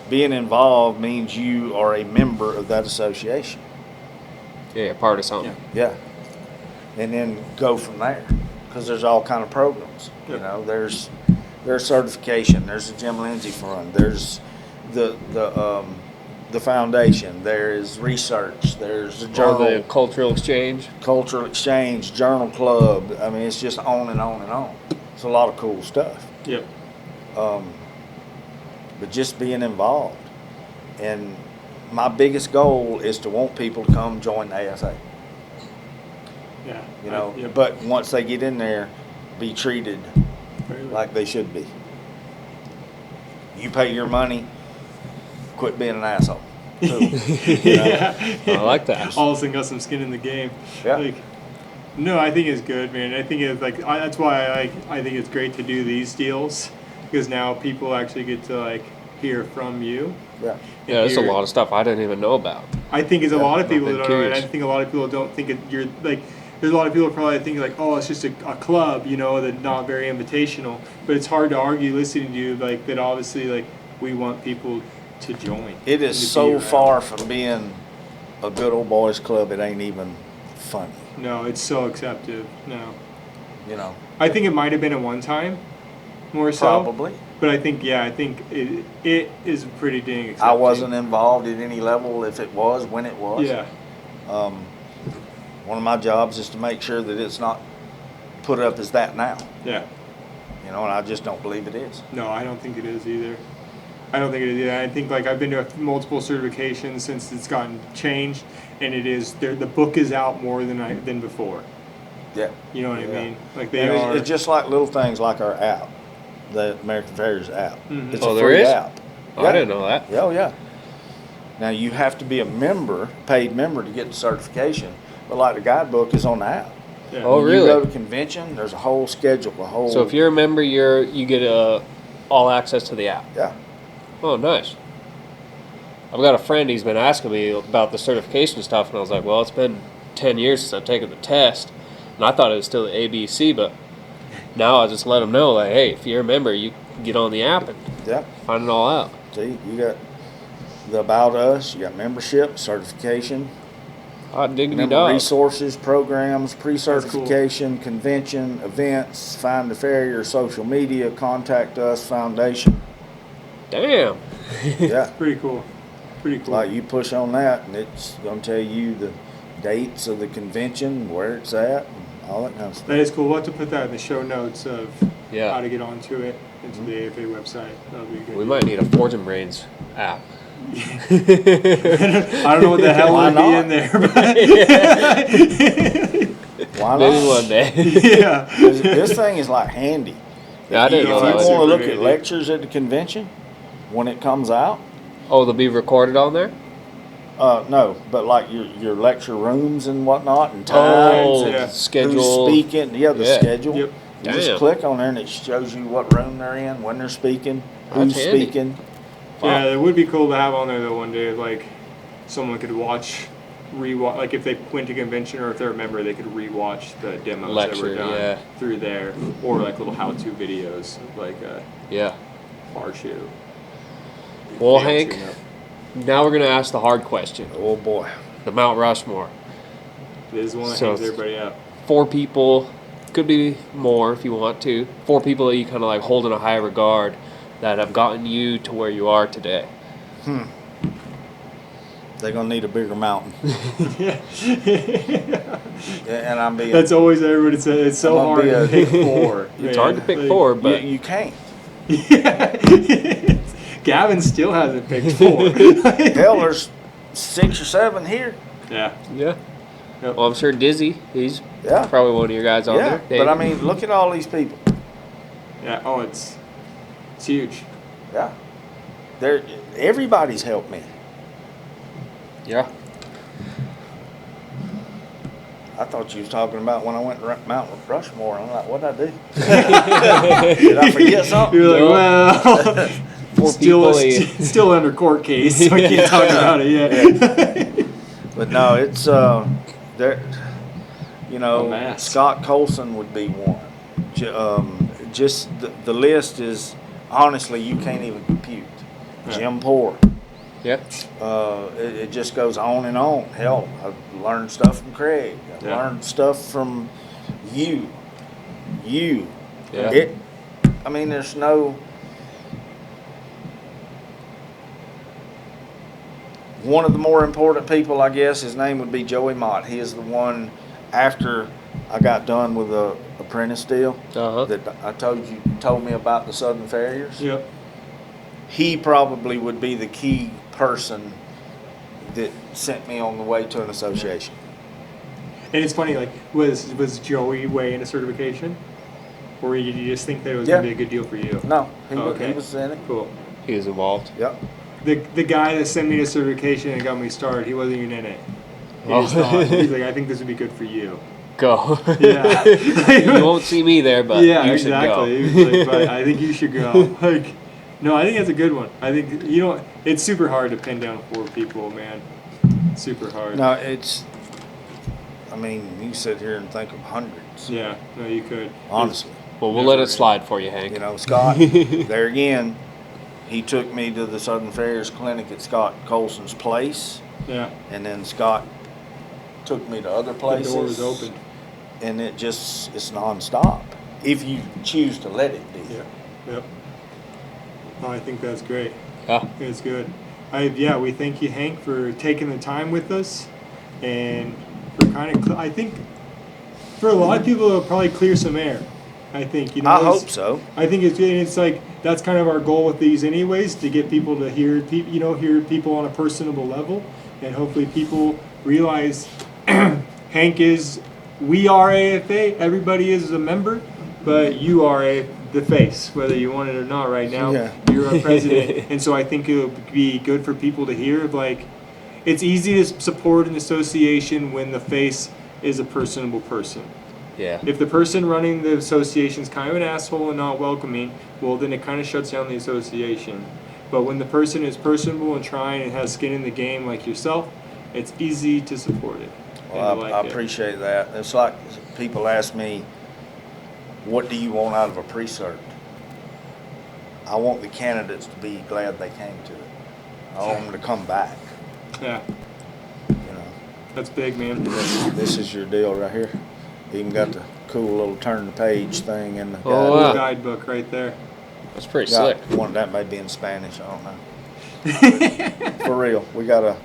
Speaker 3: Being involved means you are a member of that association.
Speaker 4: Yeah, you're part of something.
Speaker 3: Yeah. And then go from there. Because there's all kind of programs.
Speaker 2: Yep.
Speaker 3: You know, there's certification, there's the Jim Lindsay Fund, there's the foundation, there is research, there's the
Speaker 4: Or
Speaker 3: journal,
Speaker 4: the cultural exchange.
Speaker 3: cultural exchange, journal club. I mean, it's just on and on and on. It's a lot of cool stuff.
Speaker 2: Yep.
Speaker 3: But just being involved. And my biggest goal is to want people to come join the ASA.
Speaker 2: Yeah.
Speaker 3: You know,
Speaker 2: Yep.
Speaker 3: but once they get in there, be treated
Speaker 2: Very well.
Speaker 3: like they should be. You pay your money, quit being an asshole. Cool. You know?
Speaker 2: Yeah.
Speaker 4: I like that.
Speaker 2: All of a sudden got some skin in the game.
Speaker 3: Yeah.
Speaker 2: Like, no, I think it's good, man. I think it's like that's why I think it's great to do these deals, because now people actually get to like hear from you.
Speaker 3: Yeah.
Speaker 2: and
Speaker 4: Yeah, there's a
Speaker 2: hear-
Speaker 4: lot of stuff I didn't even know about.
Speaker 2: I think it's a
Speaker 3: Yeah,
Speaker 2: lot of people
Speaker 4: I've
Speaker 2: that
Speaker 4: been
Speaker 2: don't know, and I
Speaker 4: curious.
Speaker 2: think a lot of people don't think you're like. There's a lot of people probably think like, oh, it's just a club, you know, that's not very invitational. But it's hard to argue listening to you like that. Obviously, like we want people to join.
Speaker 3: It
Speaker 2: and
Speaker 3: is
Speaker 2: to be
Speaker 3: so
Speaker 2: around.
Speaker 3: far from being a good old boys club, it ain't even funny.
Speaker 2: No, it's so accepted. No,
Speaker 3: You know,
Speaker 2: I think it might have been at one time, more so.
Speaker 3: probably.
Speaker 2: But I think it is pretty dang accepting.
Speaker 3: I wasn't involved at any level if it was, when it was.
Speaker 2: Yeah.
Speaker 3: One of my jobs is to make sure that it's not put up as that now.
Speaker 2: Yeah.
Speaker 3: You know, and I just don't believe it is.
Speaker 2: No, I don't think it is either. I don't think it is either. I think like I've been to multiple certifications since it's gotten changed, and it is the book is out more than before.
Speaker 3: Yeah.
Speaker 2: You know what I
Speaker 3: Yeah.
Speaker 2: mean? Like they
Speaker 3: And
Speaker 2: are.
Speaker 3: it's just like little things like our app, the American Farriers app.
Speaker 2: Mhm.
Speaker 3: It's
Speaker 4: Oh,
Speaker 3: a
Speaker 4: there
Speaker 3: free
Speaker 4: is?
Speaker 3: app.
Speaker 4: Oh, I didn't know that.
Speaker 3: Yeah, oh, yeah. Now you have to be a member, paid member, to get the certification. But like the guidebook is on the app.
Speaker 2: Yeah.
Speaker 4: Oh,
Speaker 3: When
Speaker 4: really?
Speaker 3: You go to convention, there's a whole schedule, a whole.
Speaker 4: So if you're a member, you get all access to the app.
Speaker 3: Yeah.
Speaker 4: Oh, nice. I've got a friend, he's been asking me about the certification stuff, and I was like, well, it's been 10 years since I've taken the test. And I thought it was still the ABC, but now I just let them know, like, hey, if you're a member, you can get on the app and
Speaker 3: Yeah.
Speaker 4: find it all out.
Speaker 3: See, you the About Us. You got membership, certification,
Speaker 4: Hot diggity
Speaker 3: member
Speaker 4: dog.
Speaker 3: resources, programs, pre-certification, convention, events, find the Farrier, social media, contact us, foundation.
Speaker 4: Damn.
Speaker 3: Yeah.
Speaker 2: Pretty cool. Pretty cool.
Speaker 3: Like you push on that, and it's going to tell you the dates of the convention, where it's at, and all that kind of stuff.
Speaker 2: That is cool. We'll have to put that in the show notes of
Speaker 4: Yeah.
Speaker 2: how to get onto it, into the AFA website. That'll be good.
Speaker 4: We might need a Forging Brains app.
Speaker 2: I don't know what the hell
Speaker 3: Why
Speaker 2: would be
Speaker 3: not?
Speaker 2: in there, but
Speaker 3: Why
Speaker 4: Maybe
Speaker 3: not?
Speaker 4: one day.
Speaker 2: yeah.
Speaker 3: This thing is like handy.
Speaker 4: Yeah, I didn't
Speaker 3: If
Speaker 4: know
Speaker 3: you
Speaker 4: that
Speaker 3: want
Speaker 4: was
Speaker 3: to
Speaker 2: super
Speaker 3: look
Speaker 2: handy.
Speaker 3: at lectures at the convention, when it comes out,
Speaker 4: Oh, they'll be recorded on there?
Speaker 3: no, but like your lecture rooms and whatnot, and
Speaker 4: Oh,
Speaker 3: times,
Speaker 2: yeah.
Speaker 4: schedule.
Speaker 3: who's speaking, the
Speaker 4: Yeah.
Speaker 3: schedule.
Speaker 2: Yep.
Speaker 3: You just
Speaker 4: Damn.
Speaker 3: click on there and it shows you what room they're in, when they're speaking, who's
Speaker 4: That's handy.
Speaker 3: speaking.
Speaker 2: Yeah, it would be cool to have on there though one day, like someone could rewatch, like if they went to convention or if they're a member, they could rewatch the demos that
Speaker 4: Lecture,
Speaker 2: were done
Speaker 4: yeah.
Speaker 2: through there, or like little how-to videos, like a
Speaker 4: Yeah.
Speaker 2: bar shoe.
Speaker 4: Well,
Speaker 2: Fail
Speaker 4: Hank,
Speaker 2: tune-up.
Speaker 4: now we're going to ask the hard question.
Speaker 3: Oh boy.
Speaker 4: The Mount Rushmore.
Speaker 2: This is one that
Speaker 4: So-
Speaker 2: hangs everybody up.
Speaker 4: 4 people, could be more if you want to. 4 people that you kind of like hold in a high regard that have gotten you to where you are today.
Speaker 3: They're gonna need a bigger mountain.
Speaker 2: Yeah.
Speaker 3: Yeah, and I'm being.
Speaker 2: That's always everybody says. It's so
Speaker 3: I'm
Speaker 2: hard
Speaker 3: gonna
Speaker 2: to
Speaker 3: be
Speaker 2: pick
Speaker 3: a-
Speaker 2: 4.
Speaker 4: It's hard to pick 4, but
Speaker 3: you can't.
Speaker 2: Yeah. Gavin still hasn't picked 4.
Speaker 3: Hell, there's 6 or 7 here.
Speaker 2: Yeah.
Speaker 4: yeah.
Speaker 2: Yep.
Speaker 4: Well, I'm sure Dizzy, he's
Speaker 3: Yeah.
Speaker 4: probably one of your guys on
Speaker 3: Yeah,
Speaker 4: there.
Speaker 3: but I mean, look at all these people.
Speaker 2: Yeah. Oh, it's huge.
Speaker 3: Yeah, everybody's helped me.
Speaker 4: Yeah.
Speaker 3: I thought you was talking about when I went to Mount Rushmore. I'm like, what'd I do? Did I forget something?
Speaker 2: You're like,
Speaker 4: No.
Speaker 2: well,
Speaker 4: 4
Speaker 2: still,
Speaker 4: people.
Speaker 2: still under court case, so I can't talk about it yet.
Speaker 3: But no, it's there. You
Speaker 2: A
Speaker 3: know,
Speaker 2: mass.
Speaker 3: Scott Colson would be one. Just the list is honestly you can't even compute.
Speaker 2: Yeah.
Speaker 3: Jim Poor.
Speaker 4: Yeah.
Speaker 3: It just goes on and on. Hell, I've learned stuff from Craig. I've
Speaker 2: Yeah.
Speaker 3: learned stuff from you.
Speaker 4: Yeah.
Speaker 3: I mean, there's no. One of the more important people, I guess, his name would be Joey Mott. He is the one after I got done with the apprentice deal
Speaker 4: Uh-huh.
Speaker 3: that I told me about the Southern Farriers.
Speaker 2: Yep.
Speaker 3: He probably would be the key person that sent me on the way to an association.
Speaker 2: And it's funny, like, was Joey way into certification? Or did you just think that it was
Speaker 3: Yeah.
Speaker 2: going to be a good deal for you?
Speaker 3: No, he,
Speaker 2: Oh, okay.
Speaker 3: he was in it.
Speaker 2: Cool.
Speaker 4: He was involved.
Speaker 3: Yep.
Speaker 2: The guy that sent me to certification and got me started, he wasn't even in it. He
Speaker 4: Oh.
Speaker 2: just thought, he's like, I think this would be good for you.
Speaker 4: Go.
Speaker 2: Yeah.
Speaker 4: You won't see me there, but
Speaker 2: yeah,
Speaker 4: you
Speaker 2: exactly.
Speaker 4: should
Speaker 2: He was like, but I think you should go. Like, no, I think that's a good one. I think it's super hard to pin down 4 people, man. Super hard.
Speaker 3: No, I mean, you sit here and think of hundreds.
Speaker 2: Yeah, no, you could.
Speaker 3: Honestly.
Speaker 4: go. Well, we'll let it slide for you, Hank.
Speaker 3: You know, Scott, there again, he took me to the Southern Farriers Clinic at Scott Colson's place.
Speaker 2: Yeah,
Speaker 3: And then Scott took me to other
Speaker 2: the
Speaker 3: places.
Speaker 2: door was open.
Speaker 3: And it's nonstop. If you choose to let it be.
Speaker 2: Yeah, yep. No, I think that's great.
Speaker 4: Yeah.
Speaker 2: It's good. We thank you, Hank, for taking the time with us, and for kind of. I think for a lot of people, it'll probably clear some air. I think
Speaker 3: I hope so.
Speaker 2: I think it's good. And it's like that's kind of our goal with these, anyways, to get people to hear people on a personable level, and hopefully people realize Hank is. We are AFA. Everybody is a member, but you are the face, whether you want it or not. Right now,
Speaker 3: Yeah.
Speaker 2: you're our president, and so I think it would be good for people to hear. Like, it's easy to support an association when the face is a personable person.
Speaker 4: Yeah.
Speaker 2: If the person running the association is kind of an asshole and not welcoming, well, then it kind of shuts down the association. But when the person is personable and trying and has skin in the game like yourself, it's easy to support it.
Speaker 3: Well,
Speaker 2: and to like
Speaker 3: I
Speaker 2: it.
Speaker 3: appreciate that. It's like people ask me, what do you want out of a pre-cert? I want the candidates to be glad they came to it. I want them to come back.
Speaker 2: Yeah,
Speaker 3: You know,
Speaker 2: that's big, man.
Speaker 3: this is your deal right here. Even got the cool little turn the page thing in the
Speaker 4: Oh,
Speaker 2: Cool
Speaker 4: wow.
Speaker 2: guidebook right there.
Speaker 4: That's pretty
Speaker 3: got
Speaker 4: slick.
Speaker 3: one that may be in Spanish. I don't know. For real, we got a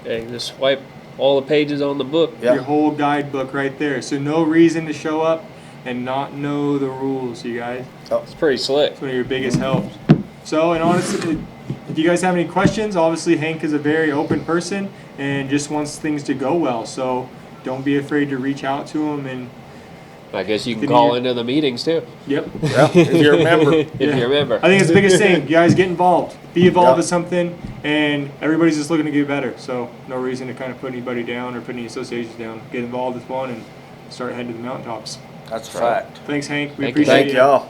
Speaker 4: Hey, just swipe all the pages on the book.
Speaker 3: yeah.
Speaker 2: Your whole guidebook right there. So no reason to show up and not know the rules, you guys.
Speaker 4: It's pretty slick.
Speaker 2: It's one of your biggest helps. So, and honestly, if you guys have any questions, obviously Hank is a very open person and just wants things to go well. So don't be afraid to reach out to him. And
Speaker 4: I guess you can
Speaker 2: Did
Speaker 4: call
Speaker 2: you-
Speaker 4: into the meetings too.
Speaker 2: yep,
Speaker 3: Yeah, if you remember.
Speaker 4: If you remember.
Speaker 2: I think it's the biggest thing. You guys get involved. Be involved
Speaker 3: Yep.
Speaker 2: with something, and everybody's just looking to get better. So no reason to kind of put anybody down or put any associations down. Get involved with one and start heading to the mountaintops.
Speaker 3: That's a
Speaker 4: Right.
Speaker 3: fact.
Speaker 2: Thanks, Hank. We
Speaker 4: Thank you.
Speaker 2: appreciate
Speaker 3: Thank y'all.